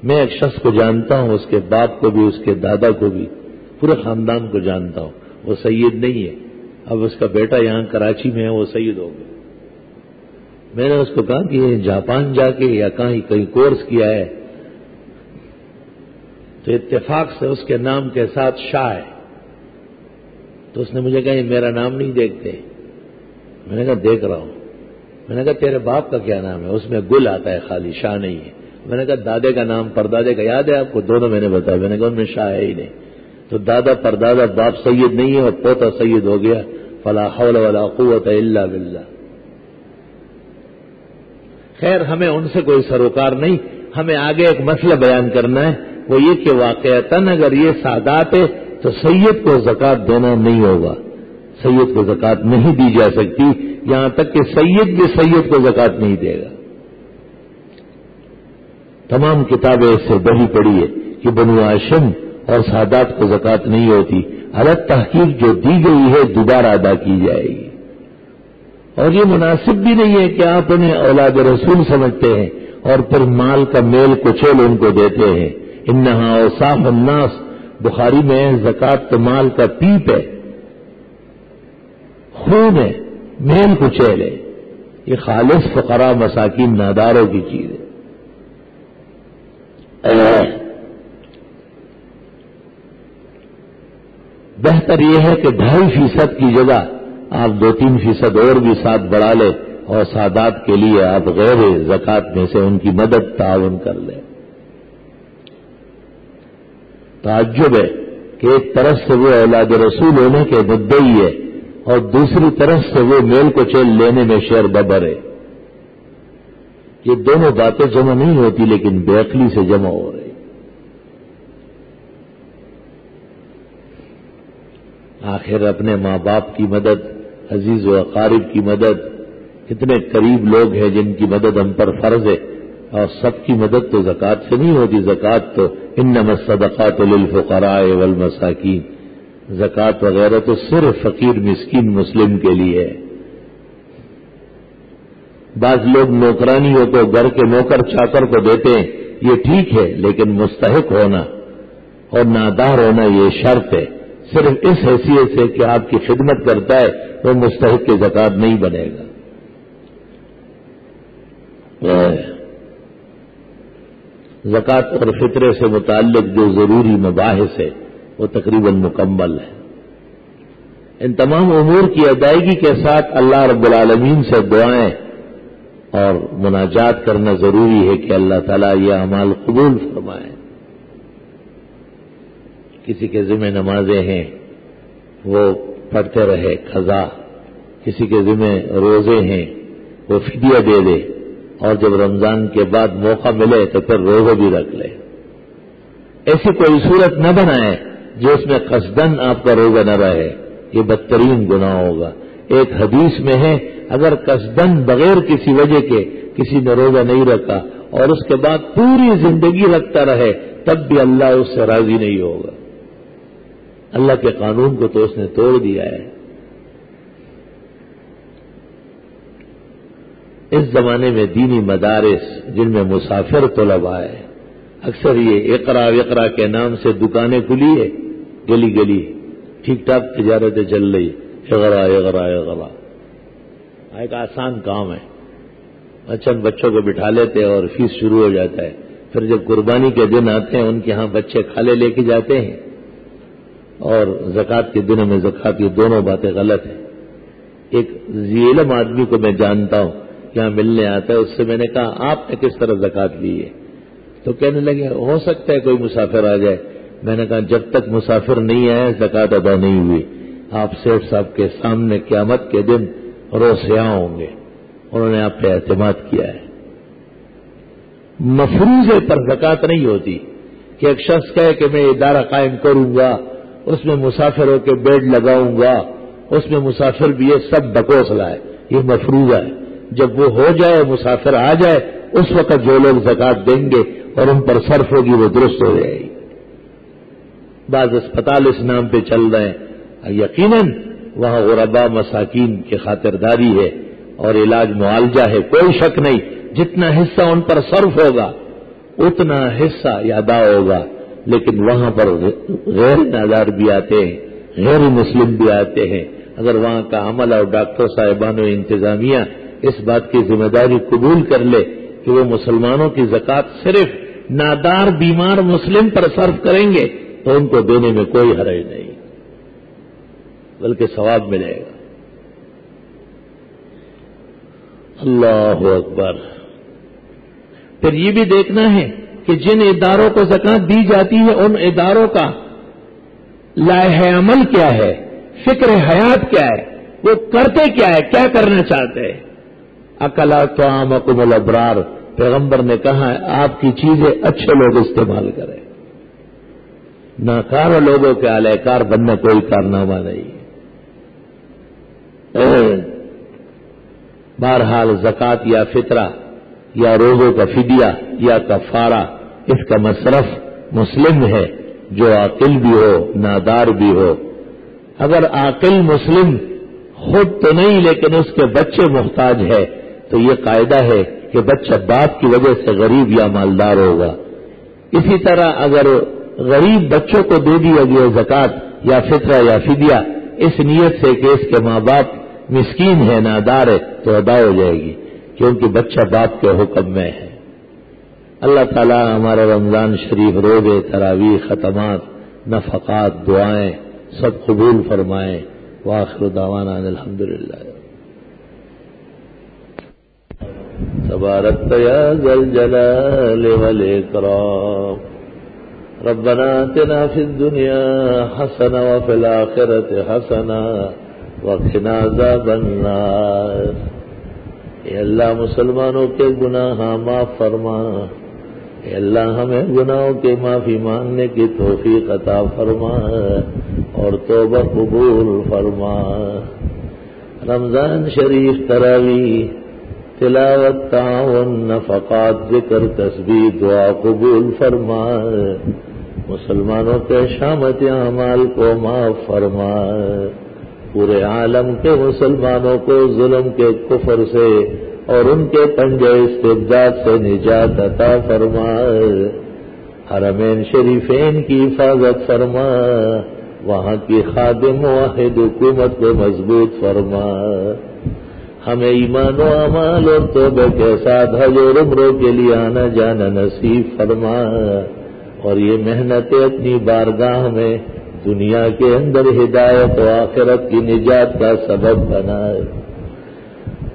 میں ایک شخص کو جانتا ہوں، اس کے باپ کو بھی، اس کے دادا کو بھی، پورے خاندان کو جانتا ہوں، وہ سید نہیں ہے۔ اب اس کا بیٹا یہاں کراچی میں ہے، وہ سید ہو گیا۔ میں نے اس کو کہا کہ یہ جاپان جا کے یا کہیں کورس کیا ہے، تو اتفاق سے اس کے نام کے ساتھ شاہ ہے، تو اس نے مجھے کہا یہ میرا نام نہیں دیکھتے۔ میں نے کہا دیکھ رہا ہوں۔ میں نے کہا تیرے باپ کا کیا نام ہے؟ اس میں گل آتا ہے خالی، شاہ نہیں ہے۔ میں نے کہا دادے کا نام پردادے کا یاد ہے آپ کو؟ دونوں میں نے بتایا۔ میں نے کہا ان میں شاہ ہے ہی نہیں، تو دادا پردادا باپ سید نہیں ہے اور پوتا سید ہو گیا، فلا حول ولا قوت الا باللہ۔ خیر ہمیں ان سے کوئی سروکار نہیں، ہمیں آگے ایک مسئلہ بیان کرنا ہے، وہ یہ کہ واقعتاً اگر یہ سادات ہے تو سید کو زکوٰۃ دینا نہیں ہوگا، سید کو زکوٰۃ نہیں دی جا سکتی، یہاں تک کہ سید بھی سید کو زکوٰۃ نہیں دے گا۔ تمام کتابیں اس سے بڑی پڑی ہے کہ بنو ہاشم اور سادات کو زکوٰۃ نہیں ہوتی، الگ تحقیق جو دی گئی ہے دوبارہ ادا کی جائے گی۔ اور یہ مناسب بھی نہیں ہے کہ آپ انہیں اولاد رسول سمجھتے ہیں اور پھر مال کا میل کچیل ان کو دیتے ہیں۔ انہا اوصاف الناس، بخاری میں زکوٰۃ تو مال کا پیپ ہے، خون ہے، میل کچیل ہے، یہ خالص فقراء مساکین ناداروں کی چیز ہے۔ بہتر یہ ہے کہ 2.5% کی جگہ آپ 2-3% اور بھی ساتھ بڑھا لیں اور سادات کے لیے آپ غیر زکوٰۃ میں سے ان کی مدد تعاون کر لیں۔ تعجب ہے کہ ایک طرف سے وہ اولاد رسول ہونے کے مدعی ہے اور دوسری طرف سے وہ میل کو چیل لینے میں شیر ببر ہے۔ یہ دونوں باتیں جمع نہیں ہوتی لیکن بے عقلی سے جمع ہو رہی۔ آخر اپنے ماں باپ کی مدد، عزیز و اقارب کی مدد، کتنے قریب لوگ ہیں جن کی مدد ہم پر فرض ہے، اور سب کی مدد تو زکوٰۃ سے نہیں ہوتی۔ زکوٰۃ تو انما الصدقات للفقراء والمساکین، زکوٰۃ وغیرہ تو صرف فقیر مسکین مسلم کے لیے ہے۔ بعض لوگ نوکرانیوں کو، گھر کے نوکر چاکر کو دیتے ہیں، یہ ٹھیک ہے، لیکن مستحق ہونا اور نادار ہونا یہ شرط ہے۔ صرف اس حیثیت سے کہ آپ کی خدمت کرتا ہے وہ مستحق کی زکوٰۃ نہیں بنے گا۔ زکوٰۃ اور فطرے سے متعلق جو ضروری مباحث ہے وہ تقریباً مکمل ہے۔ ان تمام امور کی ادائیگی کے ساتھ اللہ رب العالمین سے دعائیں اور مناجات کرنا ضروری ہے کہ اللہ تعالیٰ یہ اعمال قبول فرمائے. کسی کے ذمہ نمازیں ہیں وہ پڑھتے رہے قضا، کسی کے ذمہ روزے ہیں وہ فدیہ دے دے، اور جب رمضان کے بعد موقع ملے تو پھر روزہ بھی رکھ لے. ایسی کوئی صورت نہ بنائے جو اس میں قصدن آپ کا روزہ نہ رہے، یہ بدترین گناہ ہوگا. ایک حدیث میں ہے اگر قصدن بغیر کسی وجہ کے کسی نے روزہ نہیں رکھا اور اس کے بعد پوری زندگی رکھتا رہے تب بھی اللہ اس سے راضی نہیں ہوگا. اللہ کے قانون کو تو اس نے توڑ دیا ہے. اس زمانے میں دینی مدارس جن میں مسافر طلباء ہے، اکثر یہ اقرا وقرا کے نام سے دکانیں کھلی ہے گلی گلی، ٹھیک ٹھاک تجارتیں چل رہی، اقرا اقرا اقرا. ایک آسان کام ہے، چند بچوں کو بٹھا لیتے ہیں اور فیس شروع ہو جاتا ہے. پھر جب قربانی کے دن آتے ہیں ان کے ہاں بچے کھالے لے کے جاتے ہیں، اور زکوٰۃ کے دنوں میں زکوٰۃ، یہ دونوں باتیں غلط ہیں. ایک ذی علم آدمی کو میں جانتا ہوں یہاں ملنے آتا ہے، اس سے میں نے کہا آپ نے کس طرح زکوٰۃ لی ہے؟ تو کہنے لگے ہو سکتا ہے کوئی مسافر آ جائے. میں نے کہا جب تک مسافر نہیں آئے زکوٰۃ ادا نہیں ہوئی. آپ سیٹھ صاحب کے سامنے قیامت کے دن روسیاں ہوں گے. انہوں نے آپ پہ اعتماد کیا ہے. مفروضے پر زکوٰۃ نہیں ہوتی کہ ایک شخص کہے کہ میں ادارہ قائم کروں گا، اس میں مسافروں کے بیڈ لگاؤں گا، اس میں مسافر بھی یہ سب بکوسلا ہے. یہ مفروضہ ہے. جب وہ ہو جائے، مسافر آ جائے، اس وقت جو لوگ زکوٰۃ دیں گے اور ان پر صرف ہوگی وہ درست ہو جائے گی. بعض اسپتال اس نام پہ چل رہے ہیں، یقیناً وہاں غربا مساکین کی خاطرداری ہے اور علاج معالجہ ہے، کوئی شک نہیں. جتنا حصہ ان پر صرف ہوگا اتنا حصہ ادا ہوگا. لیکن وہاں پر غیر نادار بھی آتے ہیں، غیر مسلم بھی آتے ہیں. اگر وہاں کا عمل اور ڈاکٹر صاحبان و انتظامیہ اس بات کی ذمہ داری قبول کر لے کہ وہ مسلمانوں کی زکوٰۃ صرف نادار بیمار مسلم پر صرف کریں گے تو ان کو دینے میں کوئی حرج نہیں، بلکہ ثواب ملے گا. اللہ اکبر. پھر یہ بھی دیکھنا ہے کہ جن اداروں کو زکوٰۃ دی جاتی ہے ان اداروں کا لائحہ عمل کیا ہے، فکر حیات کیا ہے، وہ کرتے کیا ہے، کیا کرنا چاہتے ہیں. اکلا طعامکم الابرار، پیغمبر نے کہا ہے آپ کی چیزیں اچھے لوگ استعمال کریں. ناکار لوگوں کے اہلکار بننا کوئی کارنامہ نہیں. بہرحال زکوٰۃ یا فطرہ یا روزوں کا فدیہ یا کفارہ، اس کا مصرف مسلم ہے، جو عاقل بھی ہو نادار بھی ہو. اگر عاقل مسلم خود تو نہیں لیکن اس کے بچے محتاج ہے تو یہ قاعدہ ہے کہ بچہ باپ کی وجہ سے غریب یا مالدار ہوگا. اسی طرح اگر غریب بچوں کو دے دیا گیا زکوٰۃ یا فطرہ یا فدیہ اس نیت سے کہ اس کے ماں باپ مسکین ہے نادار ہے تو ادا ہو جائے گی، کیونکہ بچہ باپ کے حکم میں ہے. اللہ تعالی ہمارے رمضان شریف روزے، تراویح، ختمات، نفقات، دعائیں سب قبول فرمائیں. وآخر دعوانا الحمدللہ. تبارکت یا ذا الجلال والاکرام. ربنا آتنا فی الدنیا حسنہ وفی الآخرۃ حسنہ وقنا عذاب النار. اے اللہ مسلمانوں کے گناہ معاف فرما. اے اللہ ہمیں گناہوں کے معافی مانگنے کی توفیق عطا فرما اور توبہ قبول فرما. رمضان شریف تراویح، تلاوت، تعاون، نفقات، ذکر، تسبیح، دعا قبول فرما. مسلمانوں کے شامت اعمال کو معاف فرما. پورے عالم کے مسلمانوں کو ظلم کے کفر سے اور ان کے پنجے استبداد سے نجات عطا فرما. حرمین شریفین کی حفاظت فرما. وہاں کی خادم واحد حکومت کو مضبوط فرما. ہمیں ایمان و اعمال اور توبہ کے ساتھ حج اور عمروں کے لیے آنا جانا نصیب فرما. اور یہ محنتیں اپنی بارگاہ میں دنیا کے اندر ہدایت و آخرت کی نجات کا سبب بنائے.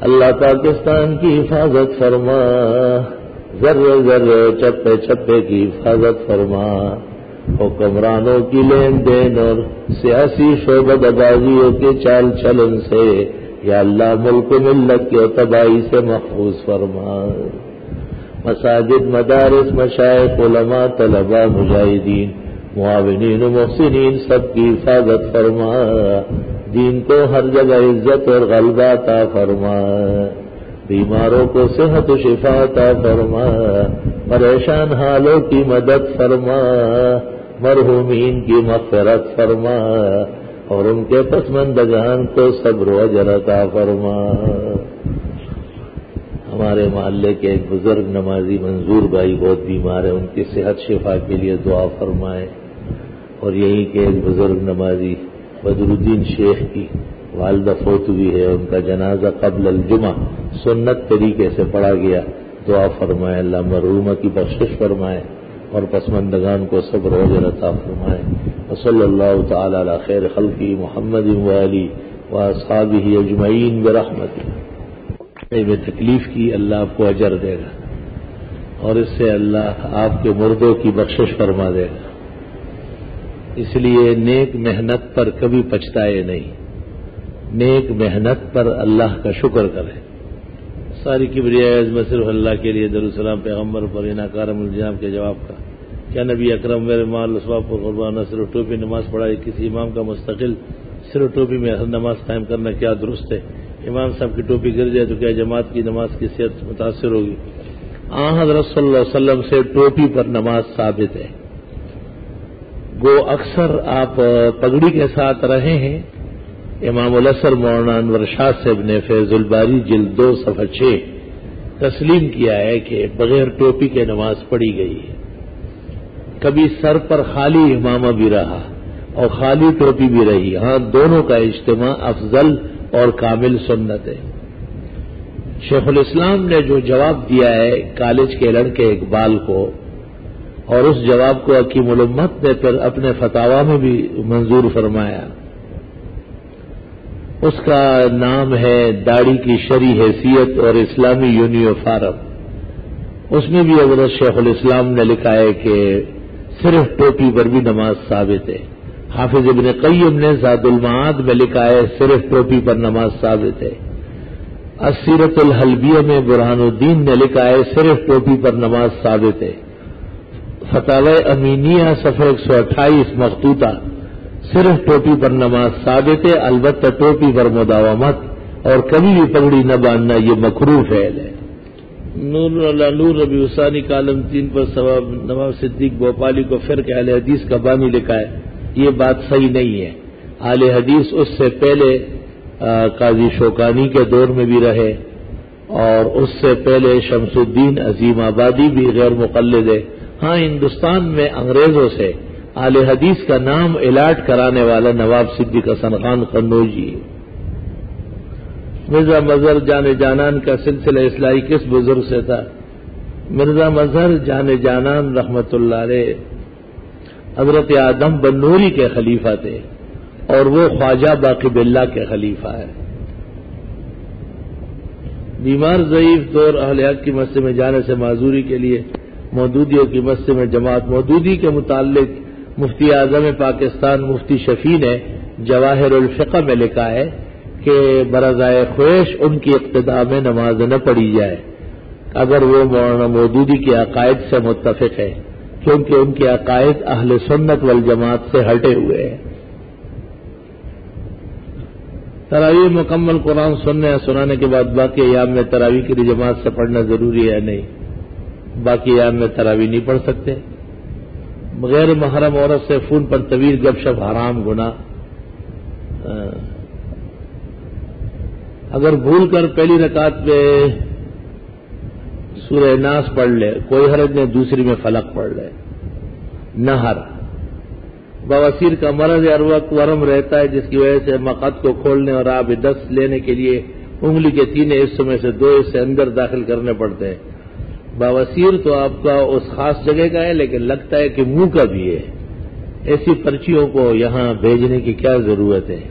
اللہ پاکستان کی حفاظت فرما، ذرے ذرے چپے چپے کی حفاظت فرما، حکمرانوں کی لین دین اور سیاسی شعبہ بازیوں کے چال چلن سے یا اللہ ملک و ملت کی تباہی سے محفوظ فرما۔ مساجد، مدارس، مشائخ، علماء، طلباء، مجاہدین، معاونین و محسنین سب کی حفاظت فرما، دین کو ہر جگہ عزت اور غلبہ عطا فرما، بیماروں کو صحت و شفا عطا فرما، پریشان حالوں کی مدد فرما، مرحومین کی مغفرت فرما اور ان کے پسماندگان کو صبر و اجر عطا فرما۔ ہمارے محلے کے ایک بزرگ نمازی منظور بھائی بہت بیمار ہیں، ان کی صحت شفا کے لیے دعا فرمائیں، اور یہیں کے ایک بزرگ نمازی بدر الدین شیخ کی والدہ فوت ہوئی ہے، ان کا جنازہ قبل الجمعہ سنت طریقے سے پڑھا گیا، دعا فرمائیں اللہ مرحومہ کی بخشش فرمائے اور پسماندگان کو صبر و اجر عطا فرمائے۔ وصلی اللہ تعالی علی خیر خلقہ محمد وآلہ واصحابہ اجمعین برحمتہ۔ میں تکلیف کی اللہ آپ کو اجر دے گا اور اس سے اللہ آپ کے مردوں کی بخشش فرما دے گا، اس لیے نیک محنت پر کبھی پچھتائے نہیں، نیک محنت پر اللہ کا شکر کرے۔ ساری کبریاء عظمت صرف اللہ کے لیے، درالسلام پیغمبر پر انعکارم الجناب کے جواب کا۔ کیا نبی اکرم میرے مال اسباب پر قربان صرف ٹوپی نماز پڑھائی، کسی امام کا مستقل صرف ٹوپی میں نماز قائم کرنا کیا درست ہے؟ امام صاحب کی ٹوپی گر جائے تو کیا جماعت کی نماز کی صحت متاثر ہوگی؟ حضرت صلی اللہ علیہ وسلم سے ٹوپی پر نماز ثابت ہے، گو اکثر آپ پگڑی کے ساتھ رہے ہیں۔ امام الاثر مولانا انور شاہ صاحب نے فیض الباری جلد 2 صفحہ 6 تسلیم کیا ہے کہ بغیر ٹوپی کے نماز پڑھی گئی ہے۔ کبھی سر پر خالی امامہ بھی رہا اور خالی ٹوپی بھی رہی، ہاں دونوں کا اجتماع افضل اور کامل سنت ہے۔ شیخ الاسلام نے جو جواب دیا ہے کالج کے لڑکے اقبال کو، اور اس جواب کو حکیم الامت نے پھر اپنے فتاوی میں بھی منظور فرمایا، اس کا نام ہے داڑھی کی شرعی حیثیت اور اسلامی یونیفارم۔ اس میں بھی حضرت شیخ الاسلام نے لکھا ہے کہ صرف ٹوپی پر بھی نماز ثابت ہے۔ حافظ ابن قیم نے زاد المعاد میں لکھا ہے صرف ٹوپی پر نماز ثابت ہے۔ السیرۃ الحلبیہ میں برہان الدین نے لکھا ہے صرف ٹوپی پر نماز ثابت ہے۔ فتاوی امینیہ صفحہ 128 مخطوطہ، صرف ٹوپی پر نماز ثابت ہے، البتہ ٹوپی پر مداومت اور کبھی بھی پگڑی نہ باندھنا یہ مکروہ فعل ہے۔ نور ربیع ثانی کالم 3 پر نواب صدیق بھوپالی کو فرقہ اہل حدیث کا بانی لکھا ہے، یہ بات صحیح نہیں ہے۔ اہل حدیث اس سے پہلے قاضی شوکانی کے دور میں بھی رہے، اور اس سے پہلے شمس الدین عظیم آبادی بھی غیر مقلد ہے۔ ہاں ہندوستان میں انگریزوں سے اہل حدیث کا نام الاٹ کرانے والا نواب صدیق حسن خان قنوجی۔ مرزا مظہر جان جانان کا سلسلہ اصلاحی کس بزرگ سے تھا؟ مرزا مظہر جان جانان رحمت اللہ علیہ حضرت آدم بن نوری کے خلیفہ تھے، اور وہ خواجہ باقی باللہ کے خلیفہ ہے۔ بیمار ضعیف دور اہل حق کی مسجد میں جانے سے معذوری کے لیے مودودیوں کی مسجد میں جماعت۔ مودودی کے متعلق مفتی اعظم پاکستان مفتی شفیع نے جواہر الفقہ میں لکھا ہے کہ برضائے خواہش ان کی اقتداء میں نماز نہ پڑھی جائے اگر وہ مولانا مودودی کے عقائد سے متفق ہے، کیونکہ ان کے عقائد اہل سنت والجماعت سے ہٹے ہوئے ہیں۔ تراویح مکمل قرآن سننے یا سنانے کے بعد باقی ایام میں تراویح کی جماعت سے پڑھنا ضروری ہے؟ نہیں، باقی ایام میں تراویح نہیں پڑھ سکتے۔ غیر محرم عورت سے فون پر طویل گپ شپ حرام گناہ۔ اگر بھول کر پہلی رکعت میں سورہ ناس پڑھ لے کوئی حرج نہیں، دوسری میں فلق پڑھ لے۔ نہر بواسیر کا مرض ہر وقت ورم رہتا ہے، جس کی وجہ سے مقعد کو کھولنے اور آب دست لینے کے لیے انگلی کے 3 حصوں میں سے 2 حصے اندر داخل کرنے پڑتے ہیں۔ بواسیر تو آپ کا اس خاص جگہ کا ہے، لیکن لگتا ہے کہ منہ کا بھی ہے۔ ایسی پرچیوں کو یہاں بھیجنے کی کیا ضرورت ہے؟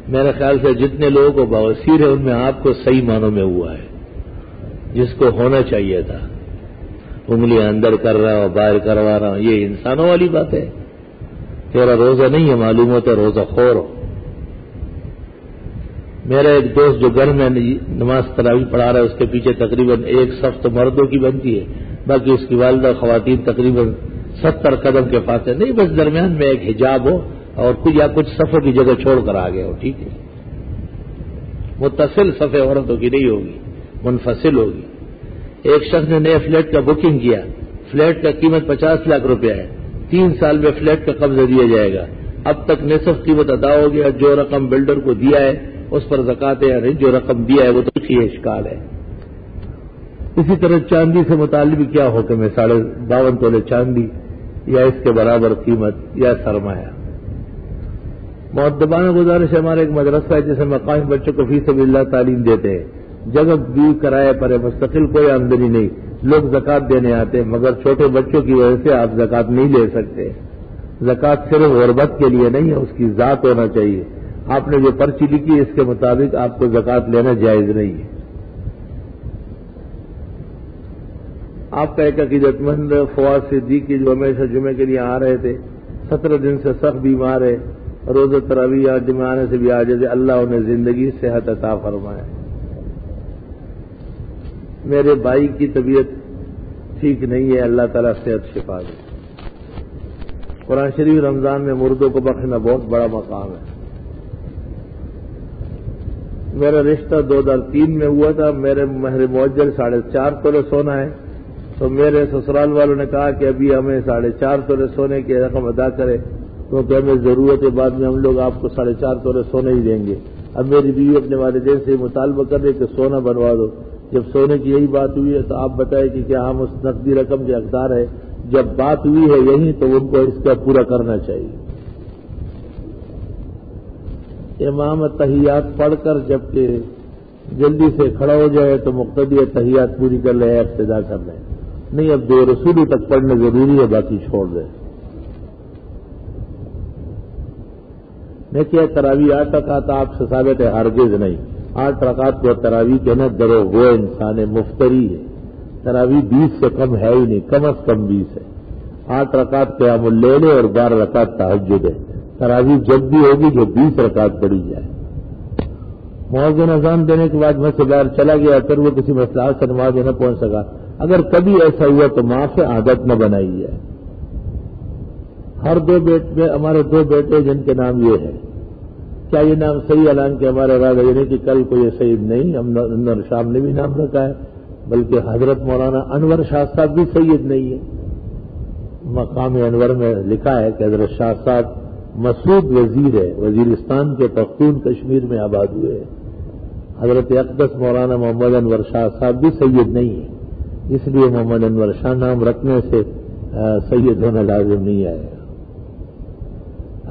میرے خیال سے جتنے لوگوں کو بواسیر ہے ان میں آپ کو صحیح معنوں میں ہوا ہے، جس کو ہونا چاہیے تھا۔ انگلیاں اندر کر رہا ہوں، باہر کروا رہا ہوں، یہ انسانوں والی بات ہے۔ تیرا روزہ نہیں ہے، معلوم ہوتا ہے روزہ خور ہو۔ میرا ایک دوست جو گھر میں نماز تراویح پڑھا رہا ہے، اس کے پیچھے تقریباً ایک صف تو مردوں کی بنتی ہے، باقی اس کی والدہ خواتین تقریباً 70 قدم کے فاصلے، نہیں بس درمیان میں ایک حجاب ہو اور کچھ صفوں کی جگہ چھوڑ کر آ گئے ہو، ٹھیک ہے۔ متصل صفیں عورتوں کی نہیں ہوگی، منفصل ہوگی۔ ایک شخص نے نئے فلیٹ کا بکنگ کیا، فلیٹ کا قیمت 50 لاکھ روپیہ ہے، 3 سال میں فلیٹ کا قبضہ دیا جائے گا۔ اب تک نصف قیمت ادا ہو گیا، جو رقم بلڈر کو دیا ہے اس پر زکات ہے یا نہیں، جو رقم دیا ہے وہ تو ہی اشکال ہے۔ اسی طرح چاندی سے متعلق بھی کیا حکم ہے؟ 52.5 تولے چاندی یا اس کے برابر قیمت یا سرمایہ۔ مؤدبانہ گزارش ہے، ہمارا ایک مدرسہ ہے جسے مقامی بچوں کو فی سبیل اللہ تعلیم دیتے ہیں، جگہ بھی کرائے پر ہے، مستقل کوئی آمدنی نہیں، لوگ زکات دینے آتے ہیں، مگر چھوٹے بچوں کی وجہ سے آپ زکات نہیں لے سکتے۔ زکات صرف غربت کے لیے نہیں ہے، اس کی ذات ہونا چاہیے۔ آپ نے جو پرچی لکھی اس کے مطابق آپ کو زکات لینا جائز نہیں ہے۔ آپ کا ایک عقیدت مند فواد صدیقی جو ہمیشہ جمعے کے لیے آ رہے تھے، 17 دن سے سخت بیمار ہے، روزہ تراویح یا جمعہ آنے سے بھی عاجز ہے، اللہ انہیں زندگی صحت عطا فرمائے۔ میرے بھائی کی طبیعت ٹھیک نہیں ہے، اللہ تعالیٰ صحت شفا دے۔ قرآن شریف رمضان میں مردوں کو بخشنا بہت بڑا مقام ہے۔ میرا رشتہ 2003 میں ہوا تھا، میرے مہر معجل 4.5 تولے سونا ہے، تو میرے سسرال والوں نے کہا کہ ابھی ہمیں 4.5 تولے سونے کی رقم ادا کرے، کیونکہ ہمیں ضرورت ہے، بعد میں ہم لوگ آپ کو 4.5 تولے سونے ہی دیں گے۔ اب میری بیوی اپنے والدین سے مطالبہ کر رہی کہ سونا بنوا دو۔ جب سونے کی یہی بات ہوئی ہے تو آپ بتائیں کہ کیا ہم اس نقدی رقم کے حقدار ہیں؟ جب بات ہوئی ہے یہی تو ان کو اس کا پورا کرنا چاہیے۔ امام تحیات پڑھ کر جبکہ جلدی سے کھڑا ہو جائے تو مقتدی تحیات پوری کر لے، ابتدا کر لیں، نہیں اب 2 رسول تک پڑھنا ضروری ہے، باقی چھوڑ دیں۔ میں کیا تراویح 8 رکعت آپ سے ثابت ہے؟ ہرگز نہیں۔ 8 رکعت کو تراویح کہنا درو وہ انسان مفتری ہے۔ تراویح 20 سے کم ہے ہی نہیں، کم از کم 20 ہے۔ 8 رکعت قیام اللیل اور 12 رکعت تہجد ہے۔ تراویح جب بھی ہوگی جو 20 رکعت پڑھی جائے۔ مؤذن اذان دینے کے بعد میں سے باہر چلا گیا، پھر وہ کسی مسئلہ سے نماز نہ پہنچ سکا، اگر کبھی ایسا ہوا تو ماں سے عادت نہ بنائی جائے۔ ہر 2 بیٹے، ہمارے 2 بیٹے جن کے نام یہ ہے، کیا یہ نام صحیح اعلان کہ ہمارے راز یہ نہیں کہ کل کو یہ صحیح نہیں، ہم انور شام نے بھی نام رکھا ہے، بلکہ حضرت مولانا انور شاہ صاحب بھی سید نہیں ہے۔ مقام انور میں لکھا ہے کہ حضرت شاہ صاحب مسعود وزیر ہے، وزیرستان کے پختون کشمیر میں آباد ہوئے ہیں۔ حضرت اقدس مولانا محمد انور شاہ صاحب بھی سید نہیں ہے، اس لیے محمد انور شاہ نام رکھنے سے سید ہونا لازم نہیں آئے گا۔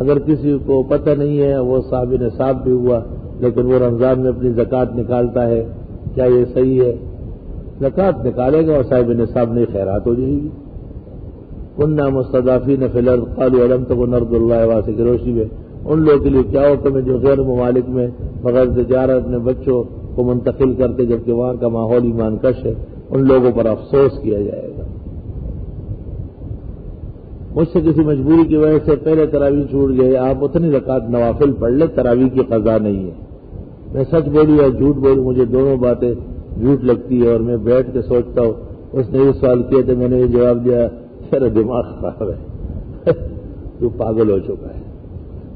اگر کسی کو پتہ نہیں ہے، وہ صاحب نصاب بھی ہوا لیکن وہ رمضان میں اپنی زکوٰۃ نکالتا ہے، کیا یہ صحیح ہے؟ زکوٰۃ نکالے گا اور صاحب نصاب نہیں، خیرات ہو جائے گی۔ کننا مستضعفین فی الارض قالوا الم تکن ارض اللہ واسعہ کی روشنی میں ان لوگوں کے لیے کیا حکم ہے جو غیر ممالک میں بغیر تجارت اپنے بچوں کو منتقل کرتے جبکہ وہاں کا ماحول ایمان کش ہے، ان لوگوں پر افسوس کیا جائے گا۔ مجھ سے کسی مجبوری کی وجہ سے پہلے تراویح چھوٹ گئے، آپ اتنی رکعت نوافل پڑھ لیں، تراویح کی قضا نہیں ہے۔ میں سچ بولی یا جھوٹ بولی، مجھے دونوں باتیں جھوٹ لگتی ہے، اور میں بیٹھ کے سوچتا ہوں اس نے یہ سوال کیا تو میں نے یہ جواب دیا، تیرا دماغ خراب ہے، تو پاگل ہو چکا ہے۔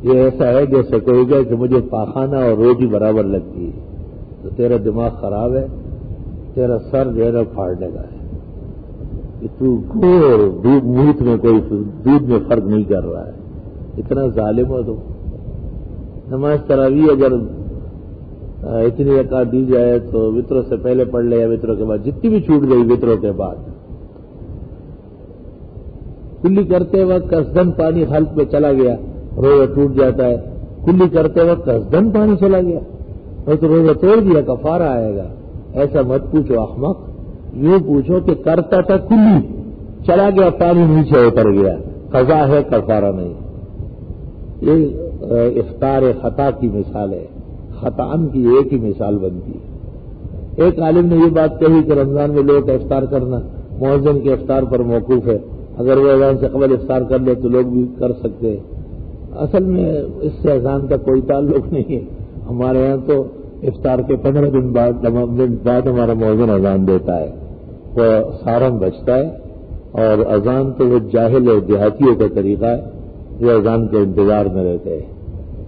یہ ایسا ہے جیسے کوئی گا کہ مجھے پاخانہ اور روٹی برابر لگتی ہے، تو تیرا دماغ خراب ہے، تیرا سر جو ہے نا پھاڑنے کا ہے کہ تو گور میٹ میں کوئی دودھ میں فرق نہیں کر رہا ہے، اتنا ظالم ہو تو۔ نماز تراویح اگر اتنی رکعت دی جائے تو وطروں سے پہلے پڑھ لے یا وطروں کے بعد، جتنی بھی چھوٹ گئی وطروں کے بعد، کلی کرتے وقت قصدن پانی حلق میں چلا گیا، روزہ ٹوٹ جاتا ہے۔ کلی کرتے وقت قصدن پانی چلا گیا اور تو روزہ توڑ دیا، کفارہ آئے گا۔ ایسا مت پوچھو احمق، یوں پوچھو کہ کرتا تھا کلی، چلا گیا پانی نیچے اتر گیا، قضا ہے کفارہ نہیں۔ یہ افطار خطا کی مثال ہے، خطان کی ایک ہی مثال بنتی ہے۔ ایک عالم نے یہ بات کہی کہ رمضان میں لوگ کا افطار کرنا مؤذن کے افطار پر موقوف ہے، اگر وہ اذان سے قبل افطار کر لے تو لوگ بھی کر سکتے ہیں۔ اصل میں اس سے اذان کا کوئی تعلق نہیں ہے، ہمارے یہاں تو افطار کے 15 دن بعد ہمارا مؤذن اذان دیتا ہے، وہ سارنگ بجتا ہے، اور اذان تو وہ جاہل اور دیہاتیوں کا طریقہ ہے جو اذان کے انتظار میں رہتے ہیں۔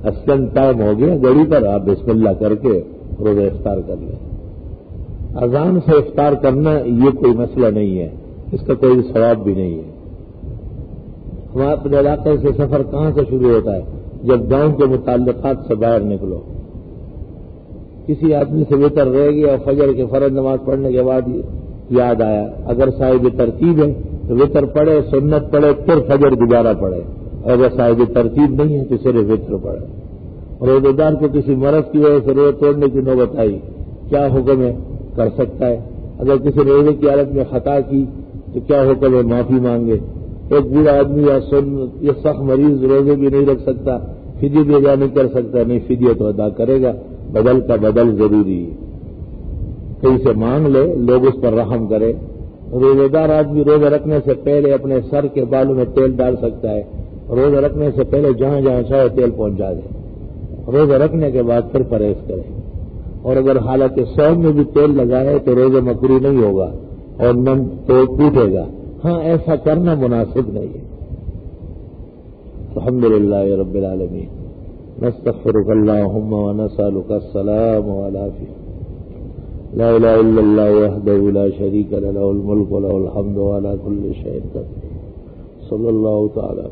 اصلاً ٹائم ہو گیا گھڑی پر، آپ بسم اللہ کر کے روزہ افطار کر لیں۔ اذان سے افطار کرنا یہ کوئی مسئلہ نہیں ہے، اس کا کوئی ثواب بھی نہیں ہے۔ ہمارے اپنے علاقے سے سفر کہاں سے شروع ہوتا ہے؟ جب گاؤں کے متعلقات سے باہر نکلو، کسی آدمی سے وطر رہ گیا اور فجر کے فرض نماز پڑھنے کے بعد یاد آیا، اگر صاحب ترتیب ہے تو وطر پڑھے، سنت پڑھے، پھر فجر دوبارہ پڑھے، اور اگر صاحب ترتیب نہیں ہے تو صرف وطر پڑھے۔ روزے دار کو کسی مرض کی وجہ سے روزہ توڑنے کی نوبت آئی، کیا حکم ہے؟ کر سکتا ہے۔ اگر کسی روزے کی حالت میں خطا کی تو کیا حکم ہے؟ معافی مانگے۔ ایک بوڑھا آدمی یا سخت مریض روزے بھی نہیں رکھ سکتا، فدیہ بھی ادا نہیں کر سکتا، نہیں فدیہ تو ادا کرے گا، بدل کا بدل ضروری ہے۔ کہیں سے مانگ لے، لوگ اس پر رحم کرے۔ روزے دار آدمی روزہ رکھنے سے پہلے اپنے سر کے بالوں میں تیل ڈال سکتا ہے، روزہ رکھنے سے پہلے جہاں جہاں چاہے تیل پہنچا دے، روزہ رکھنے کے بعد پھر پرہیز کرے۔ اور اگر حالت صوم میں بھی تیل لگائے تو روزہ مکروہ نہیں ہوگا اور نہ تو ٹوٹے گا۔ ہاں، ایسا کرنا مناسب نہیں ہے۔ الحمدللہ رب العالمین، نستغفرک اللہم ونسألک السلام والعافیہ۔ لا الہ الا اللہ وحدہ لا شریک لہ، لہ الملک ولہ الحمد وعلی کل شیء قدیر۔ صلی اللہ تعالی